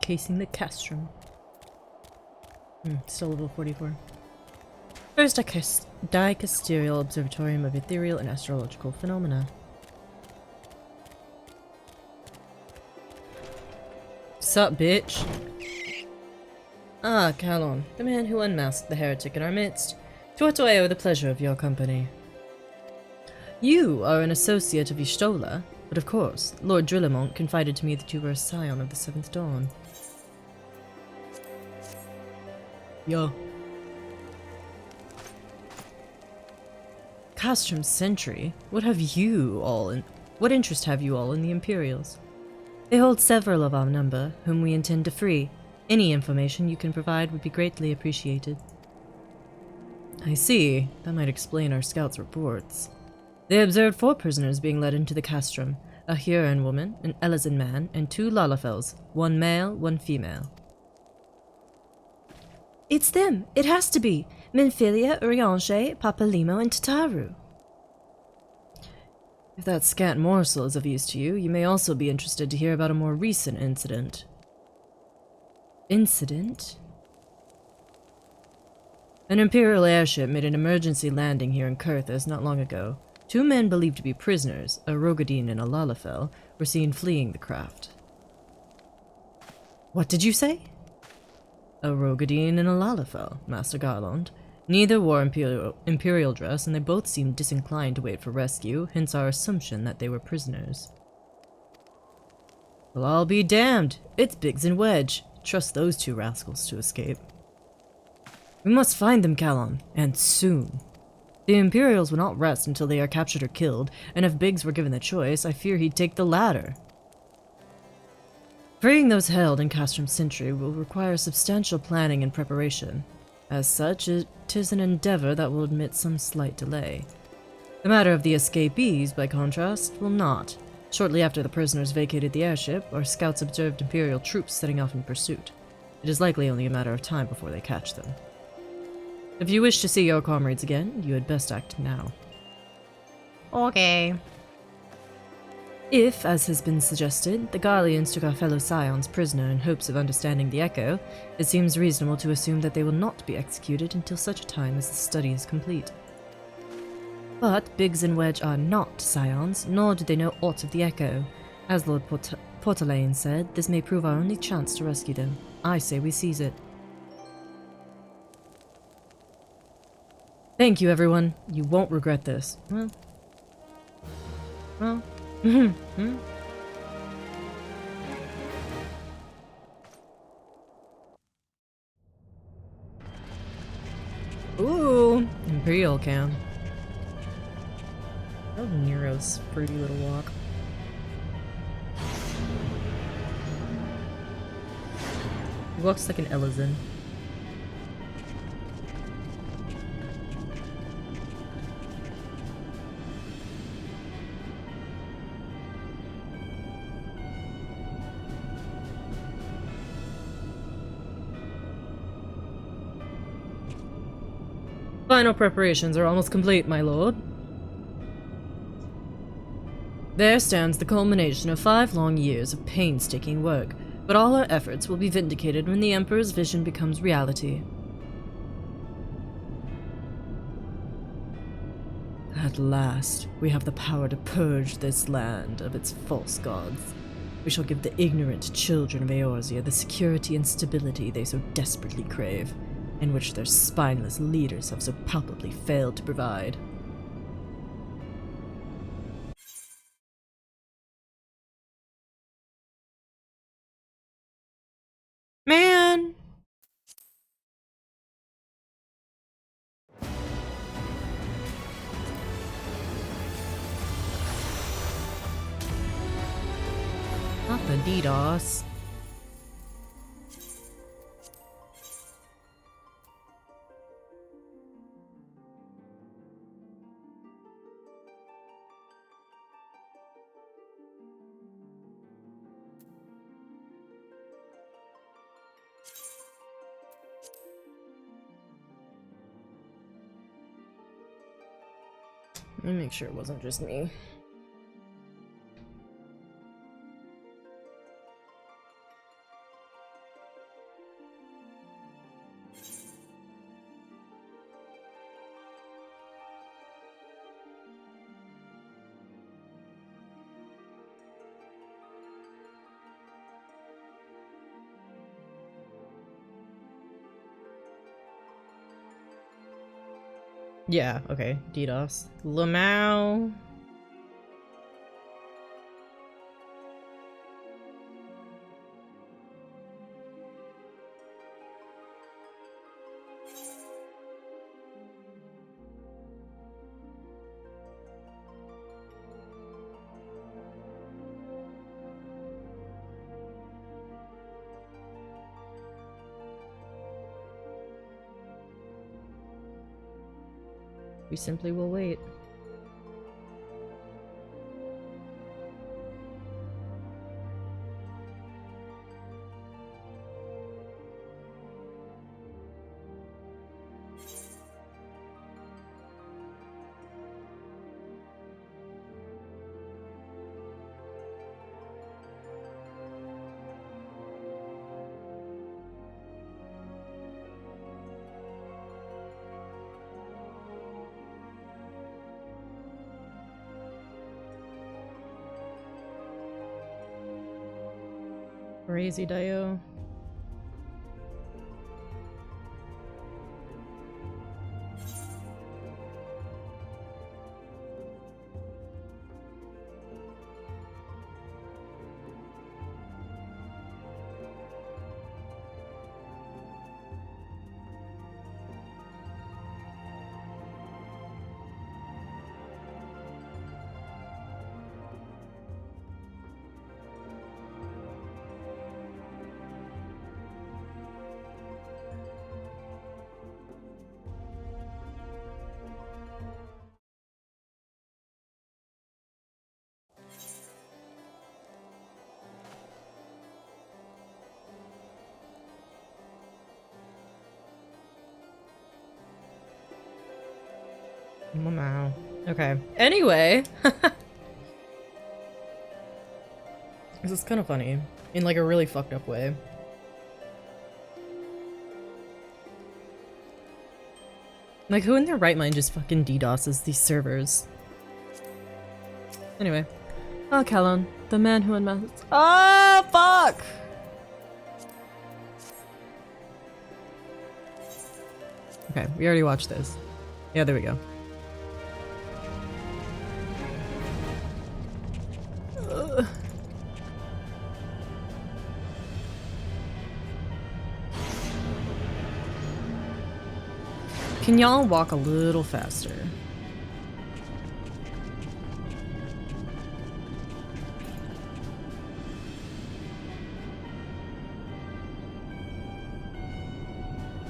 Casing the castrum. Still level 44. First, Dicasterial Observatorium of Ethereal and Astrological Phenomena. Sup, bitch? Ah, Callon, the man who unmasked the heretic in our midst. To what do I owe the pleasure of your company? You are an associate of Y'shtola, but of course, Lord Drillamont confided to me that you were a scion of the Seventh Dawn. Yo. Castrum Sentry? What interest have you all in the Imperials? They hold several of our number, whom we intend to free. Any information you can provide would be greatly appreciated. I see. That might explain our scouts' reports. They observed 4 prisoners being led into the castrum, a Huron woman, an Ellison man, and 2 Lalafels, 1 male, 1 female. It's them! It has to be! Minfilia, Urianger, Papalimo, and Tataru. If that scant morsel is of use to you, you may also be interested to hear about a more recent incident. Incident? An Imperial airship made an emergency landing here in Kurthus not long ago. 2 men believed to be prisoners, a Rogadine and a Lalafell, were seen fleeing the craft. What did you say? A Rogadine and a Lalafell, Master Garland. Neither wore imperial dress, and they both seemed disinclined to wait for rescue, hence our assumption that they were prisoners. Well, I'll be damned! It's Biggs and Wedge. Trust those 2 rascals to escape. We must find them, Callum, and soon. The Imperials will not rest until they are captured or killed, and if Biggs were given the choice, I fear he'd take the latter. Freeing those held in Castrum Sentry will require substantial planning and preparation. As such, it is an endeavor that will admit some slight delay. The matter of the escapees, by contrast, will not. Shortly after the prisoners vacated the airship, our scouts observed Imperial troops setting off in pursuit. It is likely only a matter of time before they catch them. If you wish to see your comrades again, you had best act now. Okay. If, as has been suggested, the Garleans took our fellow scions prisoner in hopes of understanding the Echo, it seems reasonable to assume that they will not be executed until such a time as the study is complete. But Biggs and Wedge are not scions, nor do they know aught of the Echo. As Lord Portalaine said, this may prove our only chance to rescue them. I say we seize it. Thank you, everyone. You won't regret this. Well. Ooh, Imperial Cam. I love Nero's pretty little walk. He walks like an Ellison. Final preparations are almost complete, my lord. There stands the culmination of 5 long years of painstaking work, but all our efforts will be vindicated when the Emperor's vision becomes reality. At last, we have the power to purge this land of its false gods. We shall give the ignorant children of Eorzea the security and stability they so desperately crave, and which their spineless leaders have so palpably failed to provide. Man! Not the DDoS. Let me make sure it wasn't just me. Yeah, okay. DDoS. Lamau. We simply will wait. Crazy Dio. Wow. Okay. Anyway. This is kind of funny. In like a really fucked up way. Like, who in their right mind just fucking DDoSes these servers? Anyway. Ah, Calon, the man who unmasked. Ah, fuck! Okay, we already watched this. Yeah, there we go. Can y'all walk a little faster?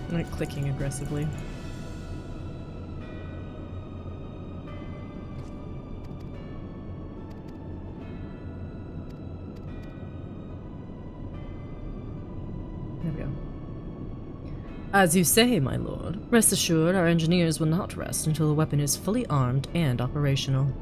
I'm like clicking aggressively. There we go. As you say, my lord, rest assured our engineers will not rest until the weapon is fully armed and operational.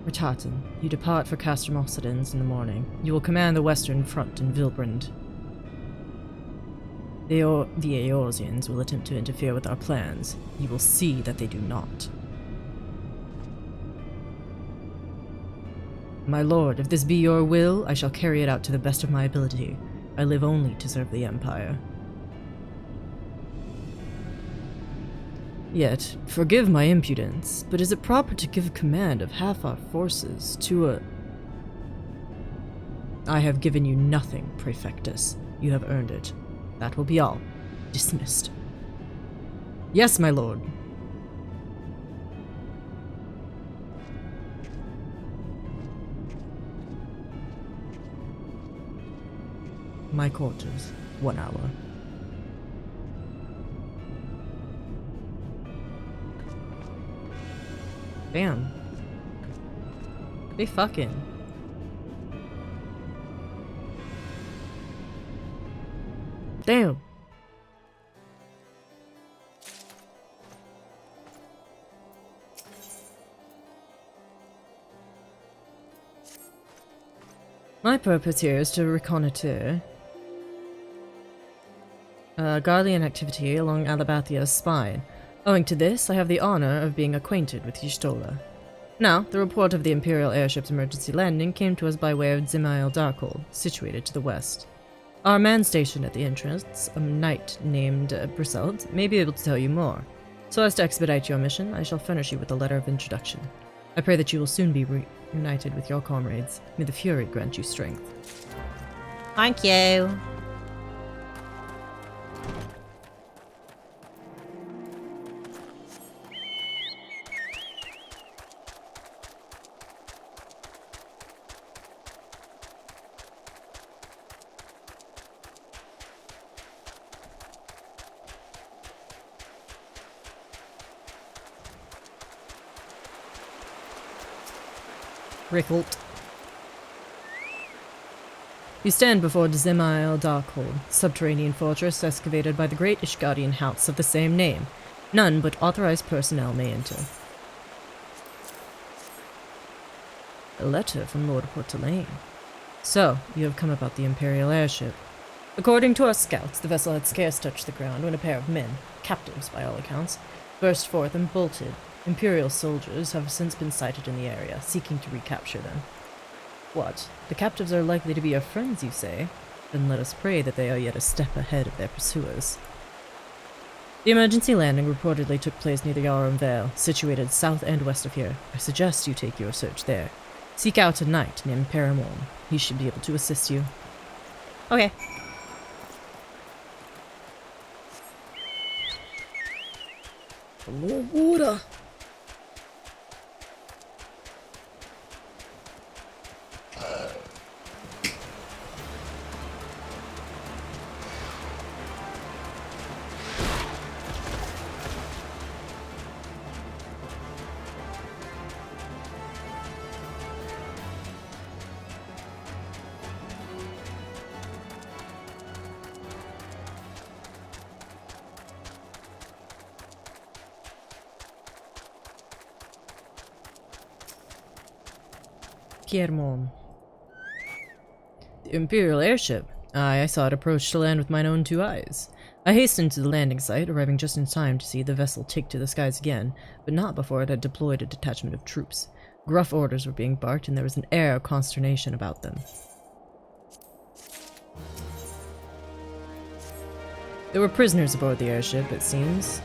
Ratatin, you depart for Castermossidens in the morning. You will command the western front in Vilbrand. The Eorzeans will attempt to interfere with our plans. You will see that they do not. My lord, if this be your will, I shall carry it out to the best of my ability. I live only to serve the Empire. Yet, forgive my impudence, but is it proper to give command of half our forces to a... I have given you nothing, Praefectus. You have earned it. That will be all. Dismissed. Yes, my lord. My quarters. 1 hour. Damn. They fucking. Damn. My purpose here is to reconnoiter Garlean activity along Alabathia's spine. Owing to this, I have the honor of being acquainted with Y'shtola. Now, the report of the Imperial airship's emergency landing came to us by way of Zimael Darkhold, situated to the west. Our man stationed at the entrance, a knight named Briselt, may be able to tell you more. So as to expedite your mission, I shall furnish you with a letter of introduction. I pray that you will soon be reunited with your comrades. May the Fury grant you strength. Thank you. Rickelt. You stand before Zimael Darkhold, subterranean fortress excavated by the great Ishgardian house of the same name. None but authorized personnel may enter. A letter from Lord Portelaine. So, you have come about the Imperial airship. According to our scouts, the vessel had scarce touched the ground when a pair of men, captives by all accounts, burst forth and bolted. Imperial soldiers have since been sighted in the area, seeking to recapture them. What? The captives are likely to be our friends, you say? Then let us pray that they are yet a step ahead of their pursuers. The emergency landing reportedly took place near the Yarum Vale, situated south and west of here. I suggest you take your search there. Seek out a knight named Paramon. He should be able to assist you. Okay. More water! Piermon. The Imperial airship. Aye, I saw it approach to land with mine own two eyes. I hastened to the landing site, arriving just in time to see the vessel take to the skies again, but not before it had deployed a detachment of troops. Gruff orders were being barked, and there was an air of consternation about them. There were prisoners aboard the airship, it seems,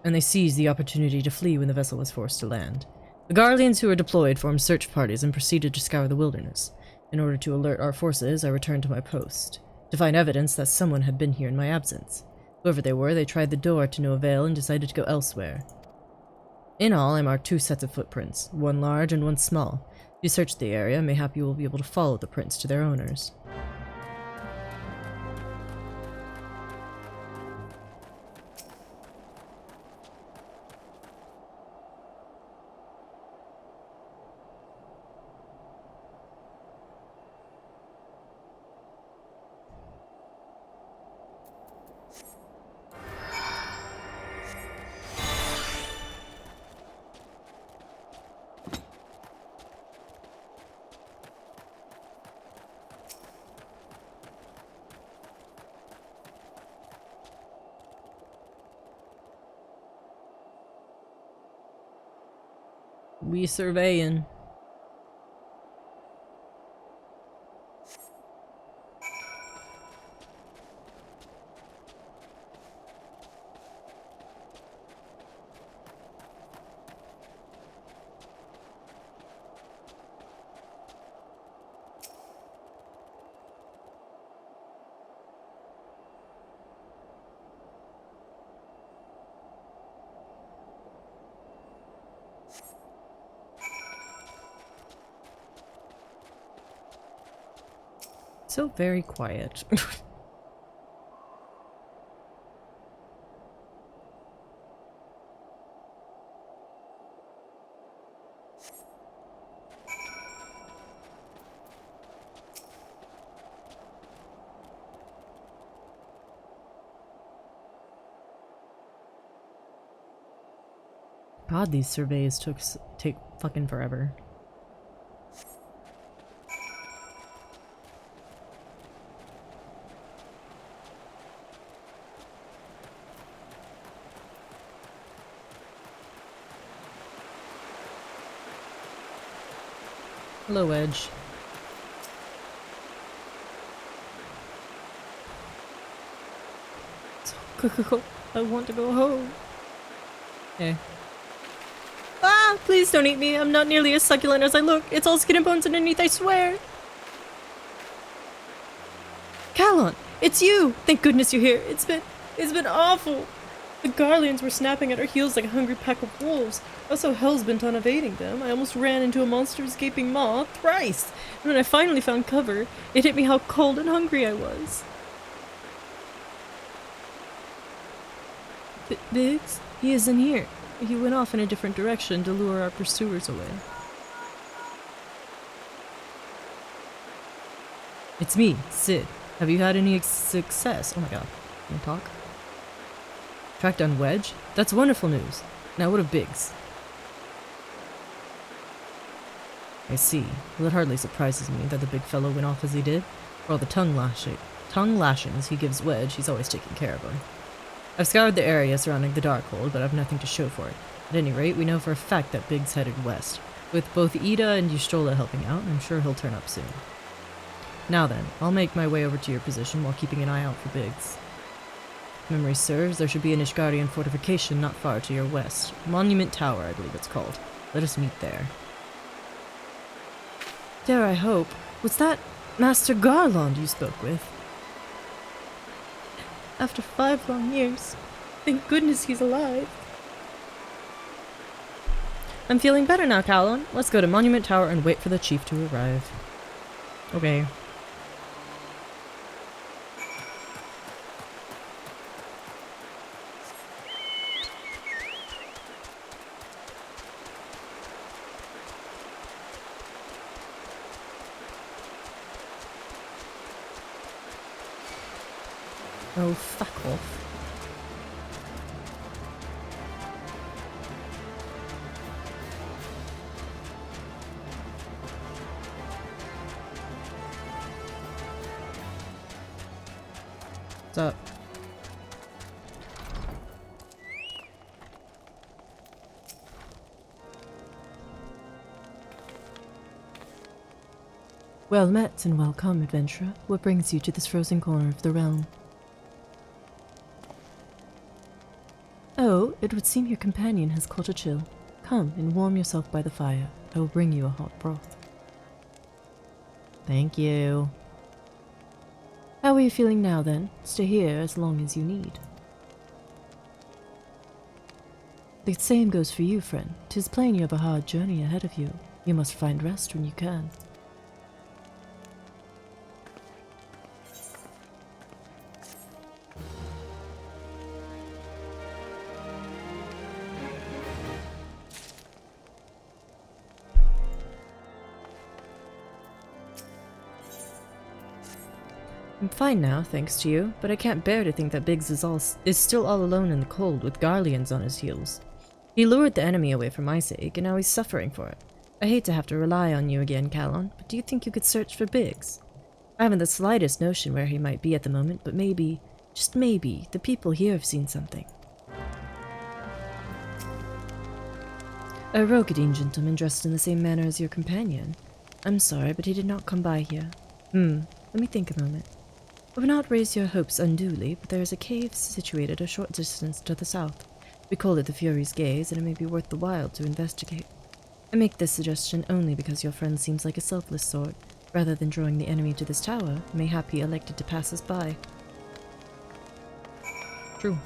and they seized the opportunity to flee when the vessel was forced to land. The Guardians who were deployed formed search parties and proceeded to scour the wilderness. In order to alert our forces, I returned to my post, to find evidence that someone had been here in my absence. Whoever they were, they tried the door to no avail and decided to go elsewhere. In all, I marked 2 sets of footprints, one large and one small. If you search the area, mayhap you will be able to follow the prints to their owners. We surveyin'. So very quiet. God, these surveys take fucking forever. Hello, Edge. Go. I want to go home. Okay. Ah! Please don't eat me. I'm not nearly as succulent as I look. It's all skin and bones underneath, I swear. Calon! It's you! Thank goodness you're here. It's been awful. The Garleans were snapping at our heels like a hungry pack of wolves. I was so hell-bent on evading them, I almost ran into a monster's gaping maw thrice. And when I finally found cover, it hit me how cold and hungry I was. Biggs? He isn't here. He went off in a different direction to lure our pursuers away. It's me, Sid. Have you had any success? Oh my god. Can I talk? Tracked down Wedge? That's wonderful news. Now what of Biggs? I see. Well, it hardly surprises me that the big fellow went off as he did. For all the tongue lashings he gives Wedge, he's always taking care of him. I've scoured the area surrounding the Darkhold, but I've nothing to show for it. At any rate, we know for a fact that Biggs headed west. With both Ida and Ystrola helping out, I'm sure he'll turn up soon. Now then, I'll make my way over to your position while keeping an eye out for Biggs. If memory serves, there should be an Ishgardian fortification not far to your west. Monument Tower, I believe it's called. Let us meet there. Dare I hope. Was that Master Garland you spoke with? After 5 long years. Thank goodness he's alive. I'm feeling better now, Calon. Let's go to Monument Tower and wait for the chief to arrive. Okay. Oh, fuck off. What's up? Well met and welcome, adventurer. What brings you to this frozen corner of the realm? Oh, it would seem your companion has caught a chill. Come and warm yourself by the fire. I will bring you a hot broth. Thank you. How are you feeling now, then? Stay here as long as you need. The same goes for you, friend. 'Tis plain you have a hard journey ahead of you. You must find rest when you can. I'm fine now, thanks to you, but I can't bear to think that Biggs is still all alone in the cold with Garleans on his heels. He lured the enemy away for my sake, and now he's suffering for it. I hate to have to rely on you again, Calon, but do you think you could search for Biggs? I haven't the slightest notion where he might be at the moment, but maybe, just maybe, the people here have seen something. A Rogadine gentleman dressed in the same manner as your companion. I'm sorry, but he did not come by here. Let me think a moment. I would not raise your hopes unduly, but there is a cave situated a short distance to the south. We call it the Fury's Gaze, and it may be worth the while to investigate. I make this suggestion only because your friend seems like a selfless sort. Rather than drawing the enemy to this tower, mayhap he elected to pass us by. True.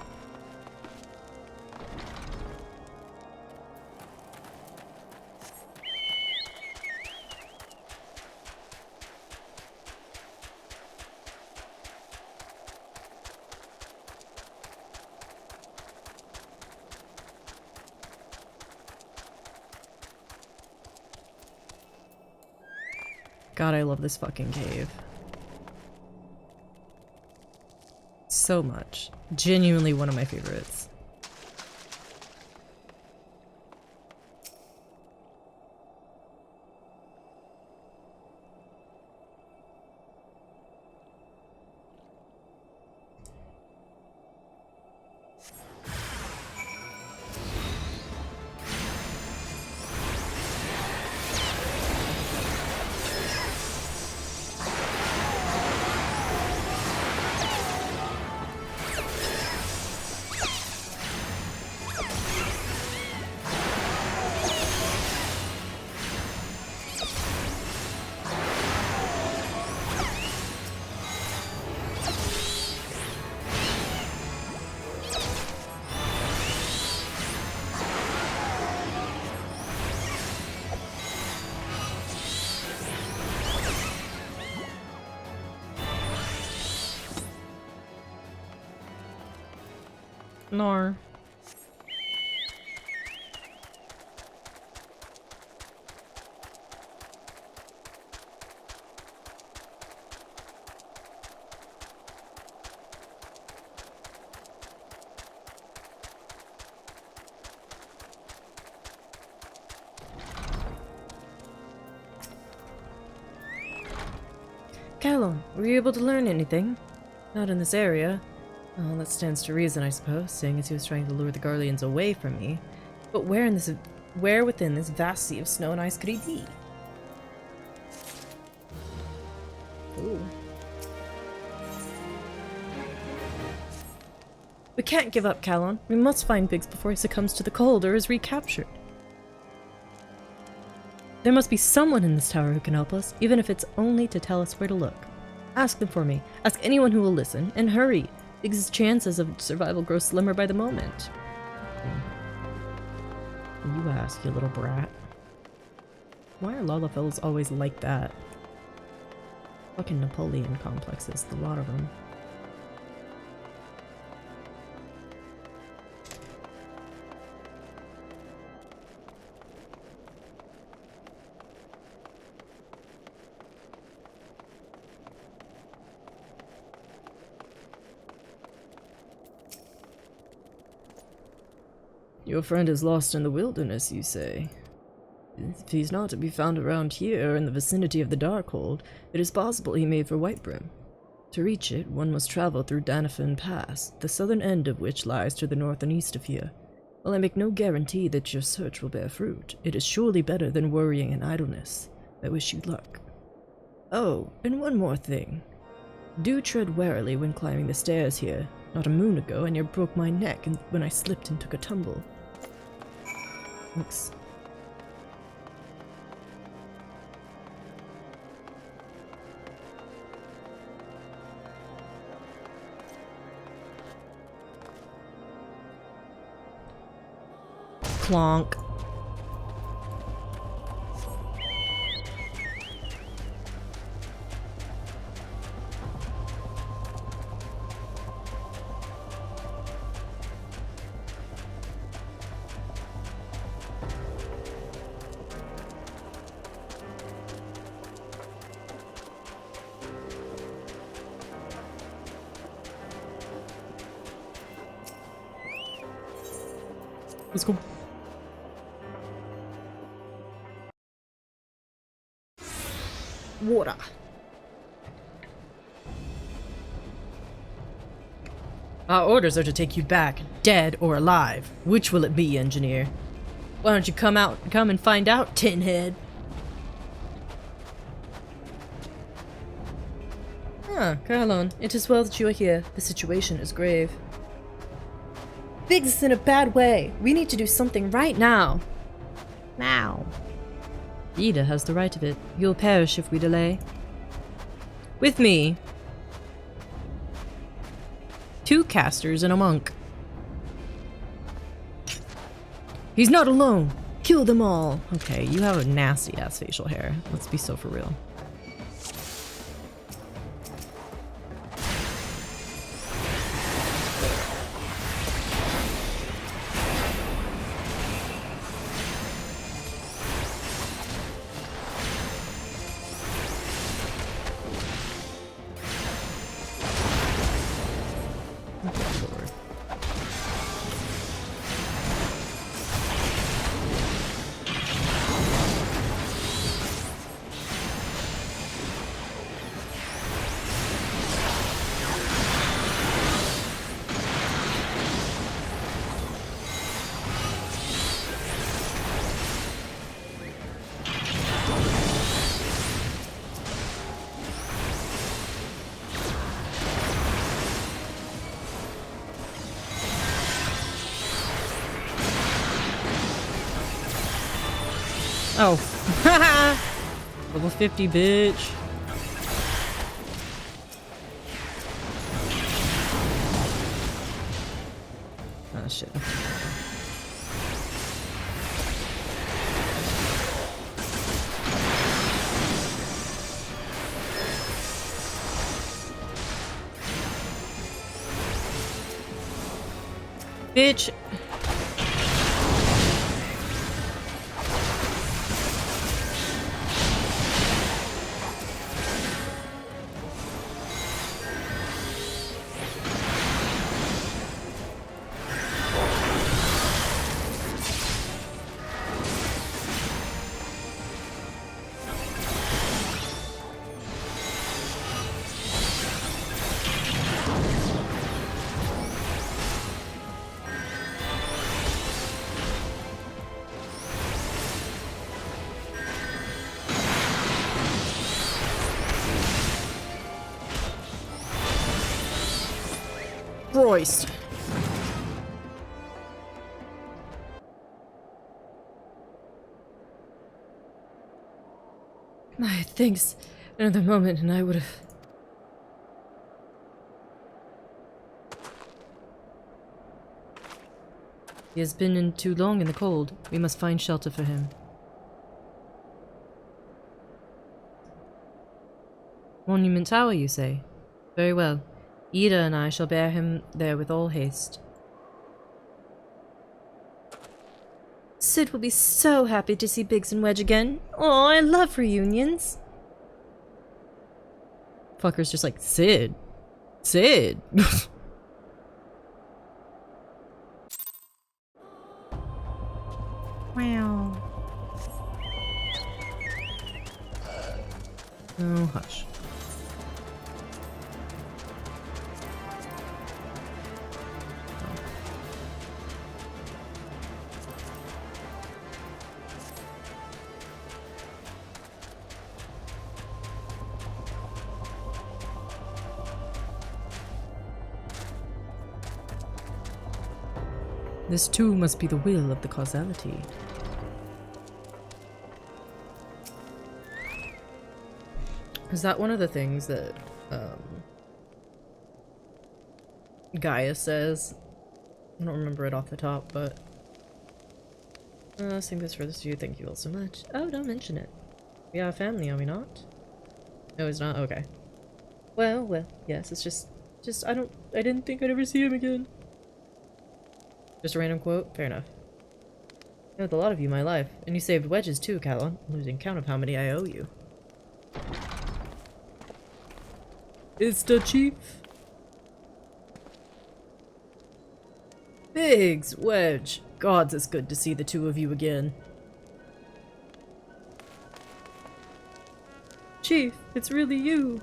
God, I love this fucking cave. So much. Genuinely one of my favorites. Nor. Callum, were you able to learn anything? Not in this area. Well, that stands to reason, I suppose, seeing as he was trying to lure the Guardians away from me. But where within this vast sea of snow and ice could he be? Ooh. We can't give up, Callum. We must find Biggs before he succumbs to the cold or is recaptured. There must be someone in this tower who can help us, even if it's only to tell us where to look. Ask them for me. Ask anyone who will listen, and hurry. Biggs' chances of survival grow slimmer by the moment. You ask, you little brat. Why are Lalafellas always like that? Fucking Napoleon complexes, a lot of them. Your friend is lost in the wilderness, you say? If he's not to be found around here, in the vicinity of the Darkhold, it is possible he made for Whitebrim. To reach it, one must travel through Danafin Pass, the southern end of which lies to the north and east of here. While I make no guarantee that your search will bear fruit, it is surely better than worrying in idleness. I wish you luck. Oh, and one more thing. Do tread warily when climbing the stairs here. Not a moon ago, I near broke my neck when I slipped and took a tumble. Thanks. Clonk. Let's go. Water. Our orders are to take you back, dead or alive. Which will it be, engineer? Why don't you come and find out, Tinhead? Ah, Carlon, it is well that you are here. The situation is grave. Biggs is in a bad way. We need to do something right now. Now. Ida has the right of it. You'll perish if we delay. With me. 2 casters and a monk. He's not alone. Kill them all. Okay, you have a nasty ass facial hair. Let's be so for real. Oh. Level 50, bitch. Oh, shit. Bitch. Christ. Thanks. Another moment and I would have... He has been in too long in the cold. We must find shelter for him. Monument Tower, you say? Very well. Ida and I shall bear him there with all haste. Sid will be so happy to see Biggs and Wedge again. Oh, I love reunions. Fucker's just like, Sid. Sid. Wow. Oh, hush. This too must be the will of the causality. Is that one of the things that Gaia says? I don't remember it off the top, but I think this for this to you. Thank you all so much. Oh, don't mention it. We are family, are we not? No, it's not. Okay. Well, yes. It's just I didn't think I'd ever see him again. Just a random quote? Fair enough. I with a lot of you my life, and you saved Wedges too, Callum. I'm losing count of how many I owe you. It's the chief. Biggs, Wedge. Gods, it's good to see the two of you again. Chief, it's really you.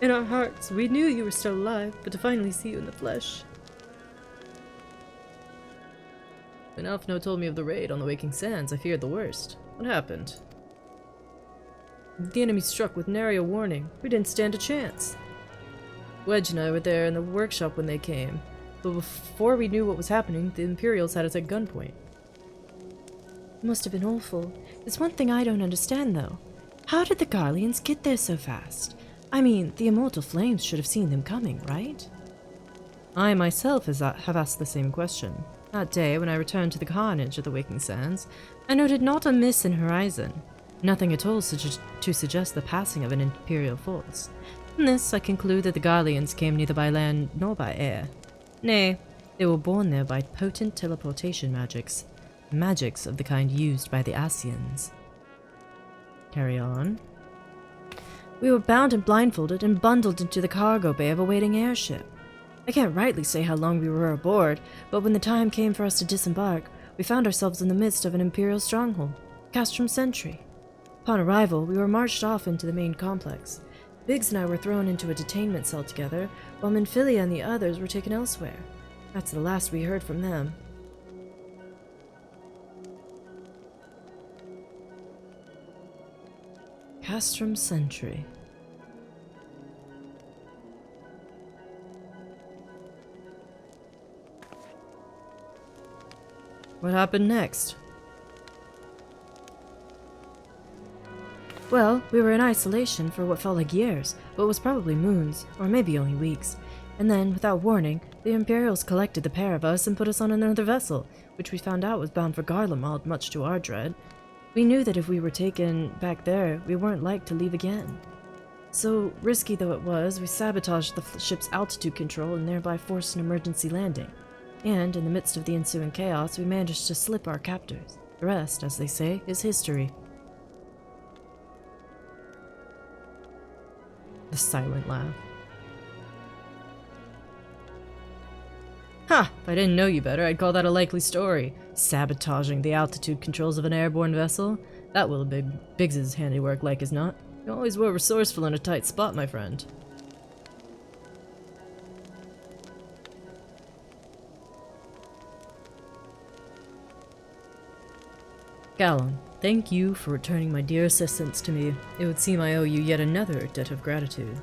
In our hearts, we knew you were still alive, but to finally see you in the flesh. When Alphino told me of the raid on the Waking Sands, I feared the worst. What happened? The enemy struck with nary a warning. We didn't stand a chance. Wedge and I were there in the workshop when they came, but before we knew what was happening, the Imperials had us at gunpoint. It must have been awful. There's one thing I don't understand, though. How did the Garleans get there so fast? I mean, the immortal flames should have seen them coming, right? I myself have asked the same question. That day, when I returned to the carnage of the Waking Sands, I noted not a miss in horizon. Nothing at all to suggest the passing of an Imperial force. From this, I conclude that the Garleans came neither by land nor by air. Nay, they were born there by potent teleportation magics. Magics of the kind used by the Asians. Carry on. We were bound and blindfolded and bundled into the cargo bay of a waiting airship. I can't rightly say how long we were aboard, but when the time came for us to disembark, we found ourselves in the midst of an Imperial stronghold, Castrum Sentry. Upon arrival, we were marched off into the main complex. Biggs and I were thrown into a detainment cell together, while Minfilia and the others were taken elsewhere. That's the last we heard from them. Castrum Sentry. What happened next? Well, we were in isolation for what felt like years, but was probably moons, or maybe only weeks. And then, without warning, the Imperials collected the pair of us and put us on another vessel, which we found out was bound for Garlemald, much to our dread. We knew that if we were taken back there, we weren't like to leave again. So, risky though it was, we sabotaged the ship's altitude control and thereby forced an emergency landing. And, in the midst of the ensuing chaos, we managed to slip our captors. The rest, as they say, is history. The silent laugh. Ha! If I didn't know you better, I'd call that a likely story. Sabotaging the altitude controls of an airborne vessel? That will be Biggs's handiwork, like as not. You always were resourceful in a tight spot, my friend. Gallon, thank you for returning my dear assistance to me. It would seem I owe you yet another debt of gratitude.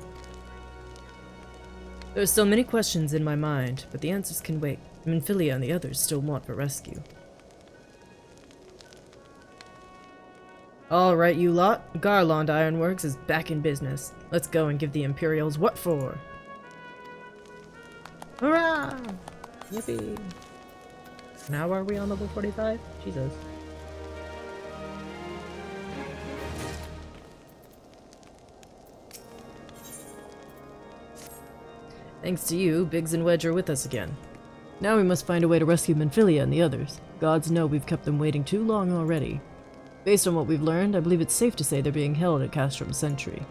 There are still many questions in my mind, but the answers can wait. Minfilia and the others still want for rescue. Alright, you lot. Garland Ironworks is back in business. Let's go and give the Imperials what for! Hurrah! Yippee! Now are we on level 45? Jesus. Thanks to you, Biggs and Wedge are with us again. Now we must find a way to rescue Minfilia and the others. Gods know we've kept them waiting too long already. Based on what we've learned, I believe it's safe to say they're being held at Castrum Sentry.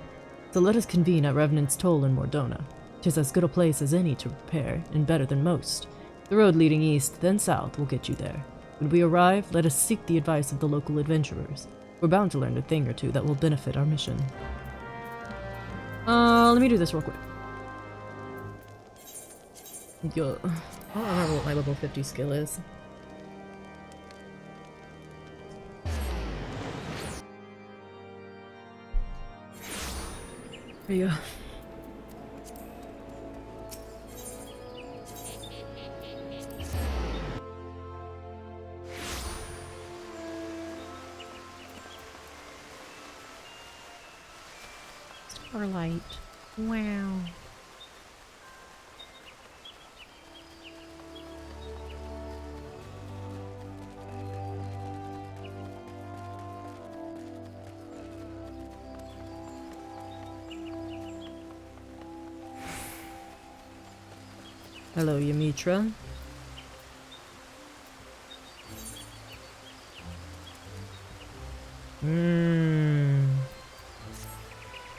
So let us convene at Revenant's Toll in Mordona. 'Tis as good a place as any to prepare, and better than most. The road leading east, then south, will get you there. When we arrive, let us seek the advice of the local adventurers. We're bound to learn a thing or two that will benefit our mission. Let me do this real quick. Yo, I don't remember what my level 50 skill is. There you go. Starlight. Wow. Hello, Ymitra.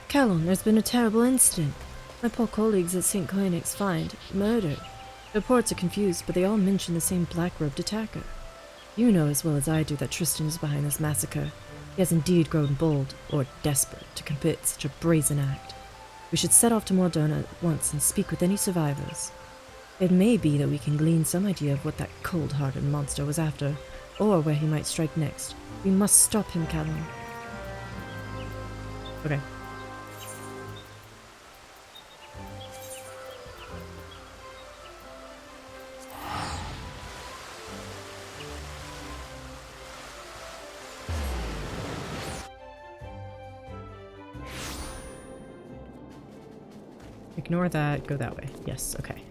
Callum, there's been a terrible incident. My poor colleagues at St. Koenig's find murdered. The reports are confused, but they all mention the same black-robed attacker. You know as well as I do that Tristan is behind this massacre. He has indeed grown bold, or desperate, to commit such a brazen act. We should set off to Mordona at once and speak with any survivors. It may be that we can glean some idea of what that cold-hearted monster was after, or where he might strike next. We must stop him, Callum. Okay. Ignore that, go that way. Yes, okay.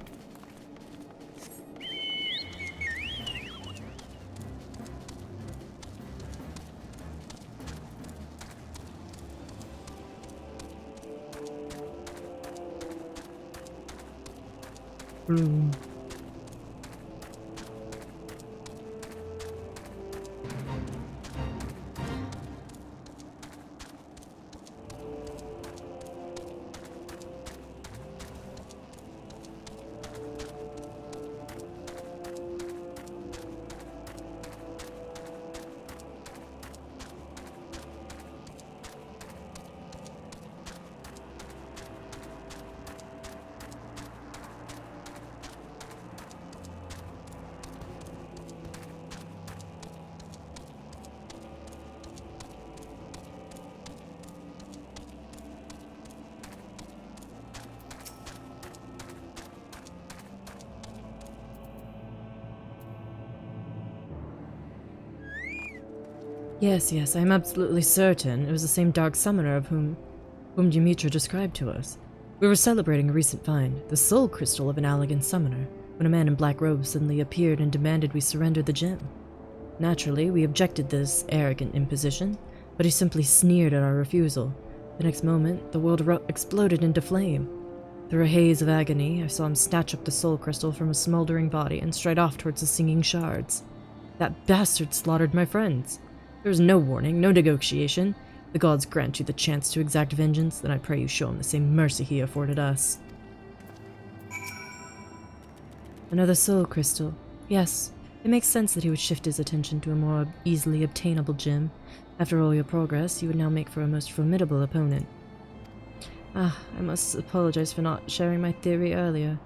Bloom. Yes, I am absolutely certain it was the same Dark Summoner of whom Ymitra described to us. We were celebrating a recent find, the soul crystal of an Allegan summoner, when a man in black robes suddenly appeared and demanded we surrender the gem. Naturally, we objected this arrogant imposition, but he simply sneered at our refusal. The next moment, the world exploded into flame. Through a haze of agony, I saw him snatch up the soul crystal from a smoldering body and stride off towards the singing shards. That bastard slaughtered my friends. There was no warning, no negotiation. The gods grant you the chance to exact vengeance, then I pray you show him the same mercy he afforded us. Another soul crystal. Yes, it makes sense that he would shift his attention to a more easily obtainable gem. After all your progress, you would now make for a most formidable opponent. I must apologize for not sharing my theory earlier.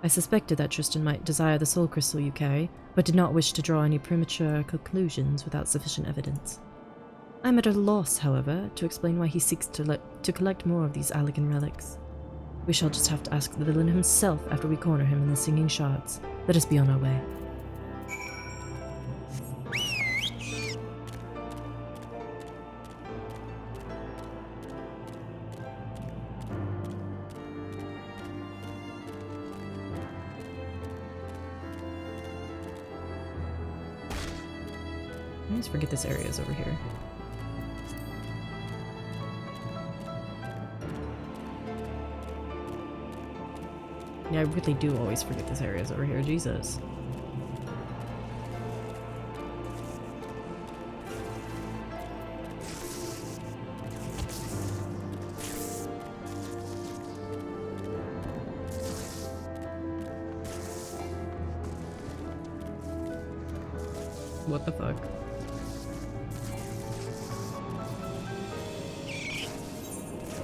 I suspected that Tristan might desire the soul crystal you carry, but did not wish to draw any premature conclusions without sufficient evidence. I am at a loss, however, to explain why he seeks to collect more of these Allegan relics. We shall just have to ask the villain himself after we corner him in the singing shards. Let us be on our way. I always forget this area is over here. Yeah, I really do always forget this area is over here. Jesus. What the fuck?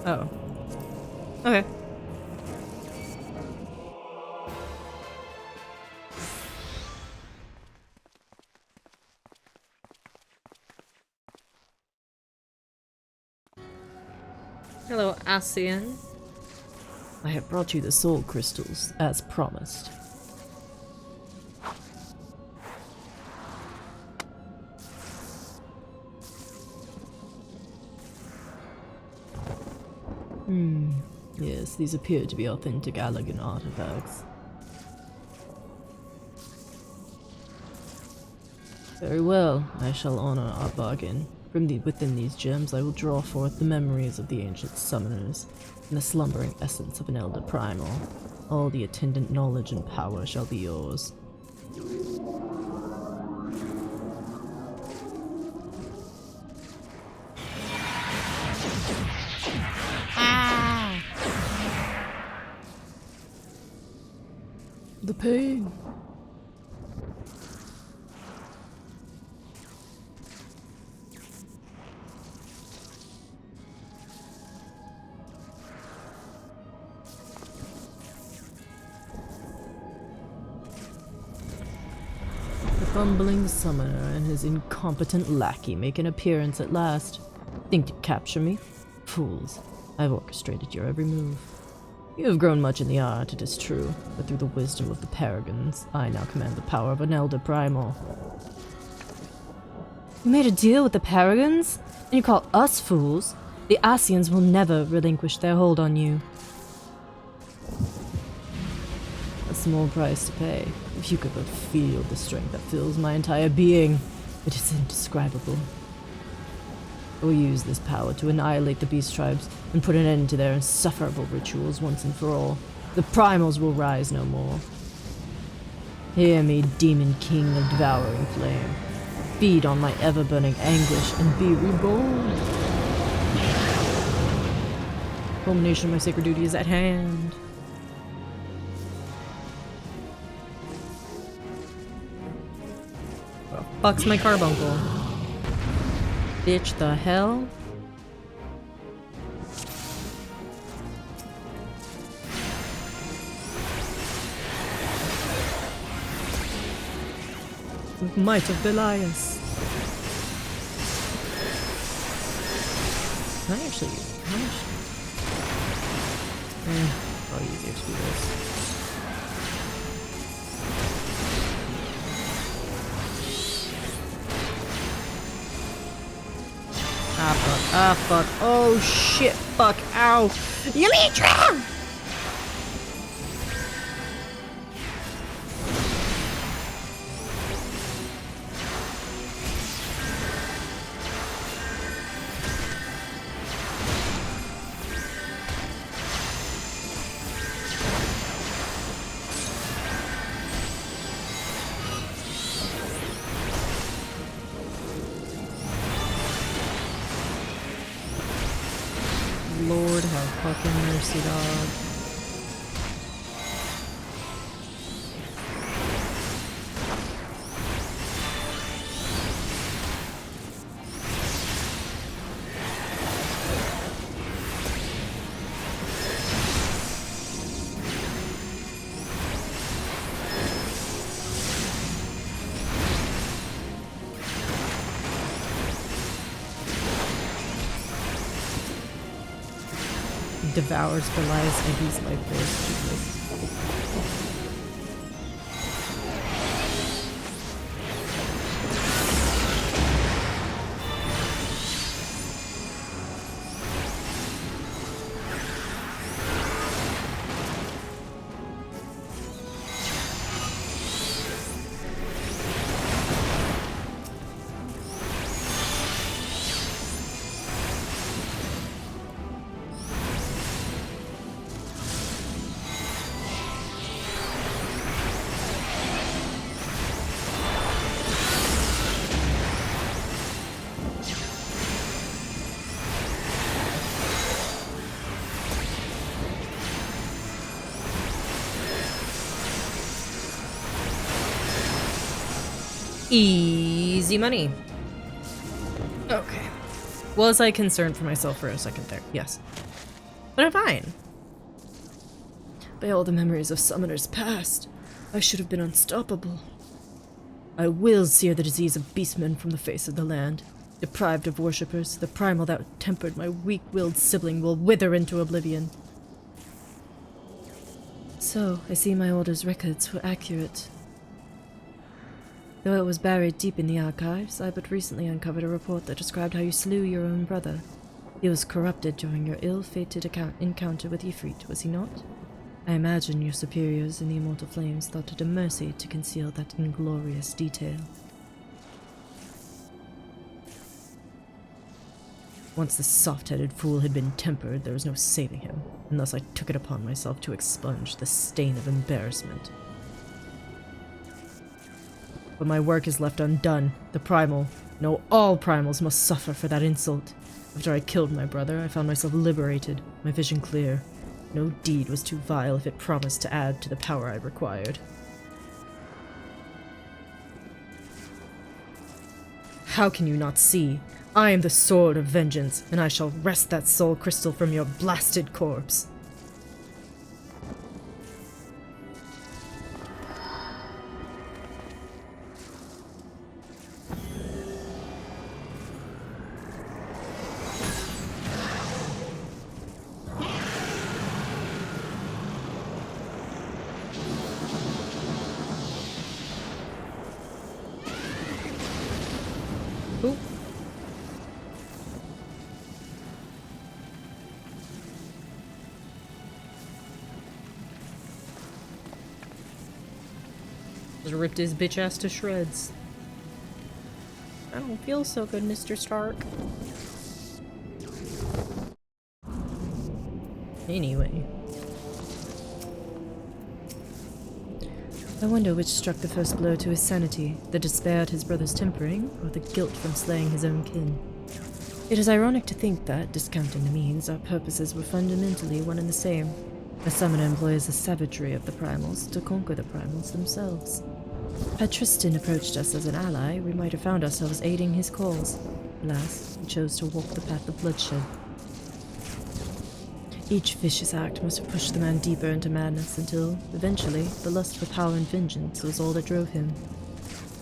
Oh. Okay. Hello, Asian. I have brought you the soul crystals, as promised. Yes, these appear to be authentic Allegan artifacts. Very well, I shall honor our bargain. Within these gems I will draw forth the memories of the ancient summoners, and the slumbering essence of an elder primal. All the attendant knowledge and power shall be yours. The pain. The fumbling summoner and his incompetent lackey make an appearance at last. Think to capture me? Fools. I've orchestrated your every move. You have grown much in the art, it is true, but through the wisdom of the Paragons, I now command the power of an elder primal. You made a deal with the Paragons? And you call us fools? The Asians will never relinquish their hold on you. A small price to pay. If you could but feel the strength that fills my entire being, it is indescribable. I will use this power to annihilate the beast tribes and put an end to their insufferable rituals once and for all. The primals will rise no more. Hear me, demon king of devouring flame. Feed on my ever-burning anguish and be reborn. Culmination of my sacred duty is at hand. What the fuck's my carbuncle? Bitch, the hell? With might of Belias. Can I actually... how much? Probably easier to do this. Ah fuck, ah fuck, oh shit, fuck, ow! Yamitra! Lord have fucking mercy, dog. Devours Belial's Eggie's life force. Easy money. Okay. Was I concerned for myself for a second there? Yes. But I'm fine. By all the memories of Summoner's past, I should have been unstoppable. I will sear the disease of beastmen from the face of the land. Deprived of worshippers, the primal that tempered my weak-willed sibling will wither into oblivion. So, I see my Order's records were accurate. Though it was buried deep in the archives, I but recently uncovered a report that described how you slew your own brother. He was corrupted during your ill-fated encounter with Ifrit, was he not? I imagine your superiors in the Immortal Flames thought it a mercy to conceal that inglorious detail. Once the soft-headed fool had been tempered, there was no saving him, and thus I took it upon myself to expunge the stain of embarrassment. But my work is left undone. The primal, no, all primals must suffer for that insult. After I killed my brother, I found myself liberated, my vision clear. No deed was too vile if it promised to add to the power I required. How can you not see? I am the sword of vengeance, and I shall wrest that soul crystal from your blasted corpse. Ooh. Just ripped his bitch ass to shreds. I don't feel so good, Mr. Stark. Anyway. I wonder which struck the first blow to his sanity, the despair at his brother's tempering, or the guilt from slaying his own kin. It is ironic to think that, discounting the means, our purposes were fundamentally one and the same. A summoner employs the savagery of the primals to conquer the primals themselves. Had Tristan approached us as an ally, we might have found ourselves aiding his cause. Alas, he chose to walk the path of bloodshed. Each vicious act must have pushed the man deeper into madness until, eventually, the lust for power and vengeance was all that drove him.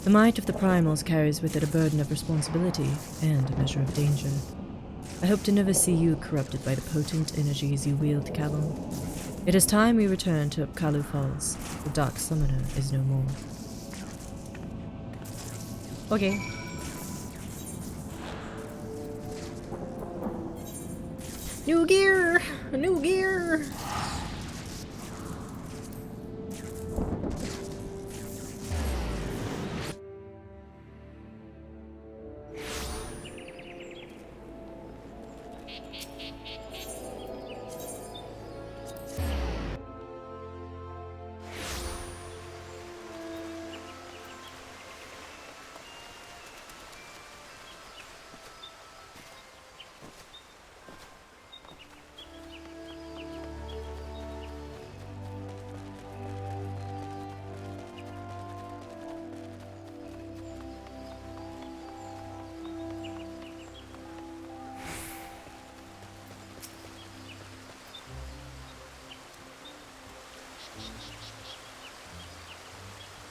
The might of the primals carries with it a burden of responsibility and a measure of danger. I hope to never see you corrupted by the potent energies you wield, Callum. It is time we return to Upkalu Falls. The Dark Summoner is no more. Okay. New gear! New gear!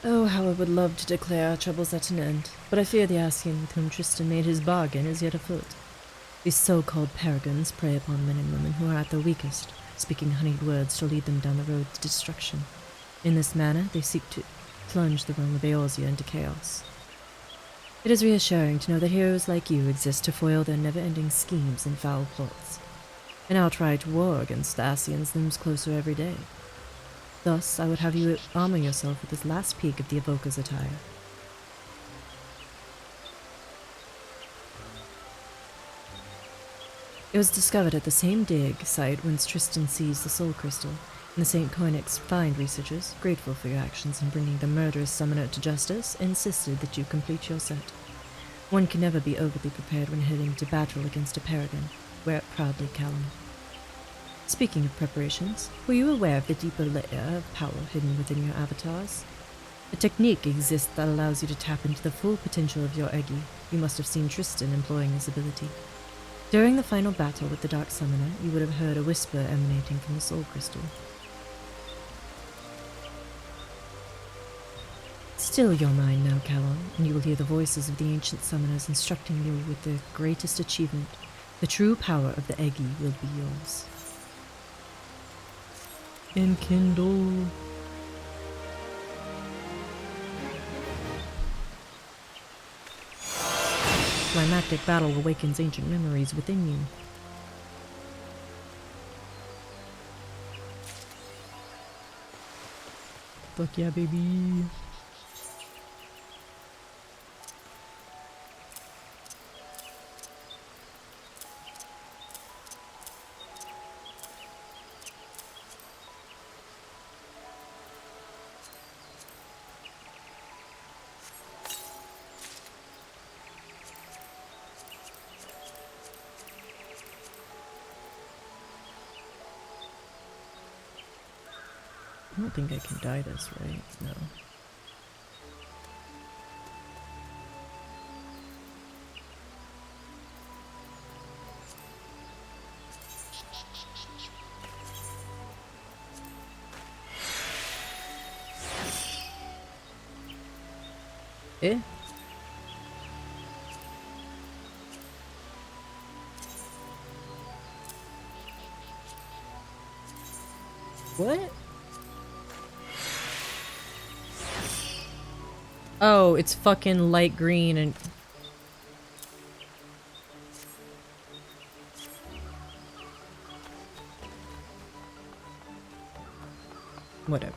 Oh, how I would love to declare our troubles at an end, but I fear the Ascian with whom Tristan made his bargain is yet afoot. These so-called paragons prey upon men and women who are at their weakest, speaking honeyed words to lead them down the road to destruction. In this manner, they seek to plunge the realm of Eorzea into chaos. It is reassuring to know that heroes like you exist to foil their never-ending schemes and foul plots. An outright war against the Ascians looms closer every day. Thus, I would have you armor yourself with this last peek of the Evoker's attire. It was discovered at the same dig site whence Tristan seized the Soul Crystal, and the St. Koenig's Find researchers, grateful for your actions in bringing the murderous summoner to justice, insisted that you complete your set. One can never be overly prepared when heading to battle against a paragon. Wear it proudly, Callum. Speaking of preparations, were you aware of the deeper layer of power hidden within your avatars? A technique exists that allows you to tap into the full potential of your Eggy. You must have seen Tristan employing this ability. During the final battle with the Dark Summoner, you would have heard a whisper emanating from the Soul Crystal. Still your mind now, Callum, and you will hear the voices of the ancient summoners instructing you with their greatest achievement. The true power of the Eggy will be yours. Enkindle. Climactic battle awakens ancient memories within you. Fuck yeah, baby. I don't think I can dye this, right? No. Eh? What? Oh, it's fucking light green and... Whatever.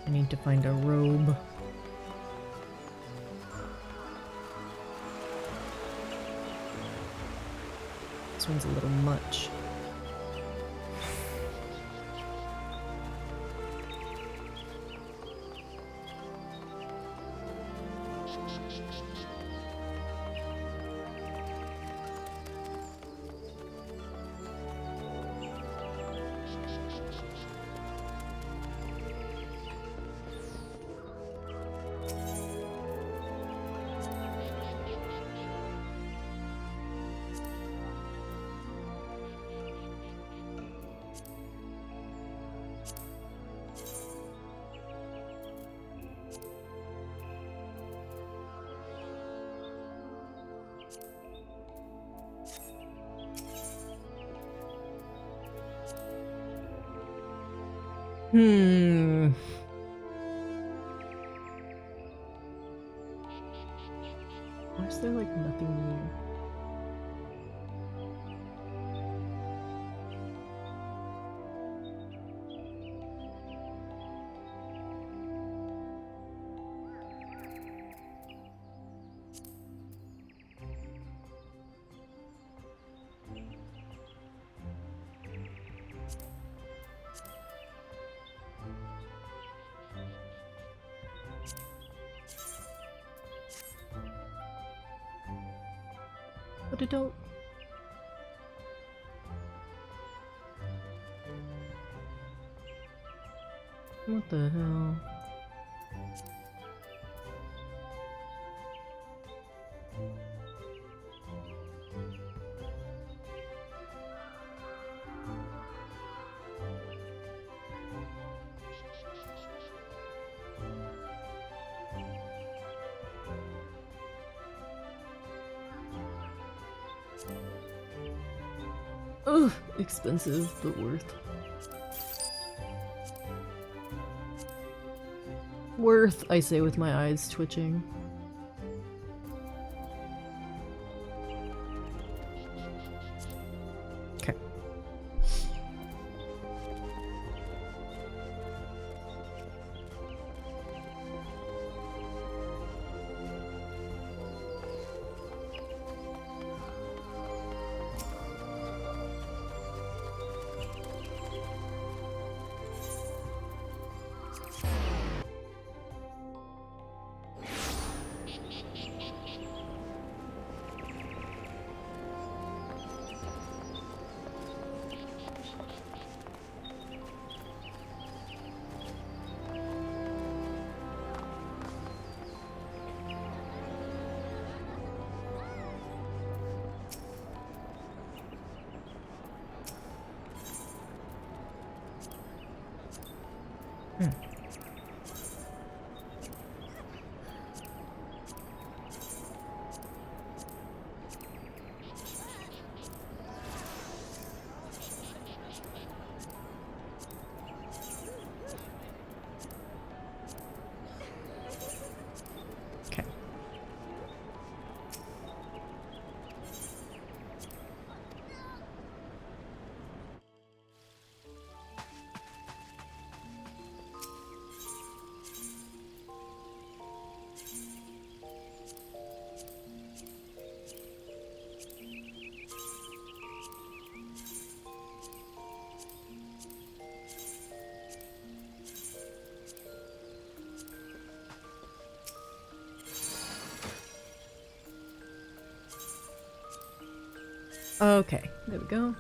I need to find a robe. This one's a little much. Why is there like nothing new? But I don't... What the hell? Ugh, expensive, but worth. Worth, I say with my eyes twitching. Okay. Okay. Okay, there we go.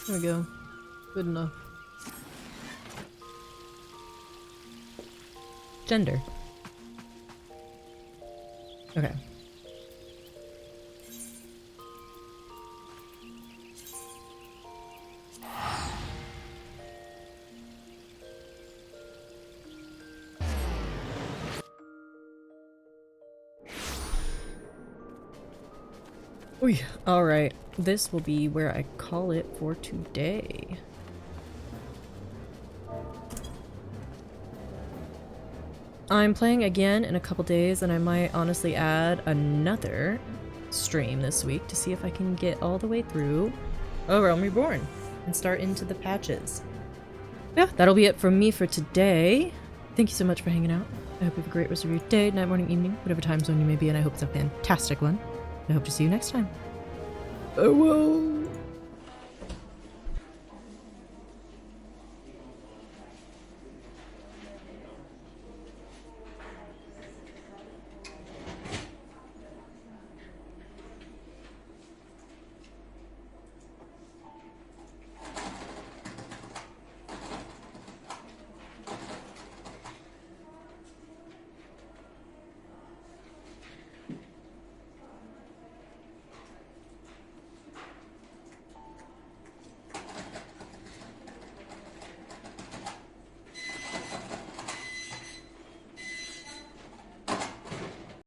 There we go. Good enough. Gender. Okay. Ooh, alright. This will be where I call it for today. I'm playing again in a couple days, and I might honestly add another stream this week to see if I can get all the way through Realm Reborn and start into the patches. Yeah, that'll be it from me for today. Thank you so much for hanging out. I hope you have a great rest of your day, night, morning, evening, whatever time zone you may be in. I hope it's a fantastic one. I hope to see you next time. Farewell.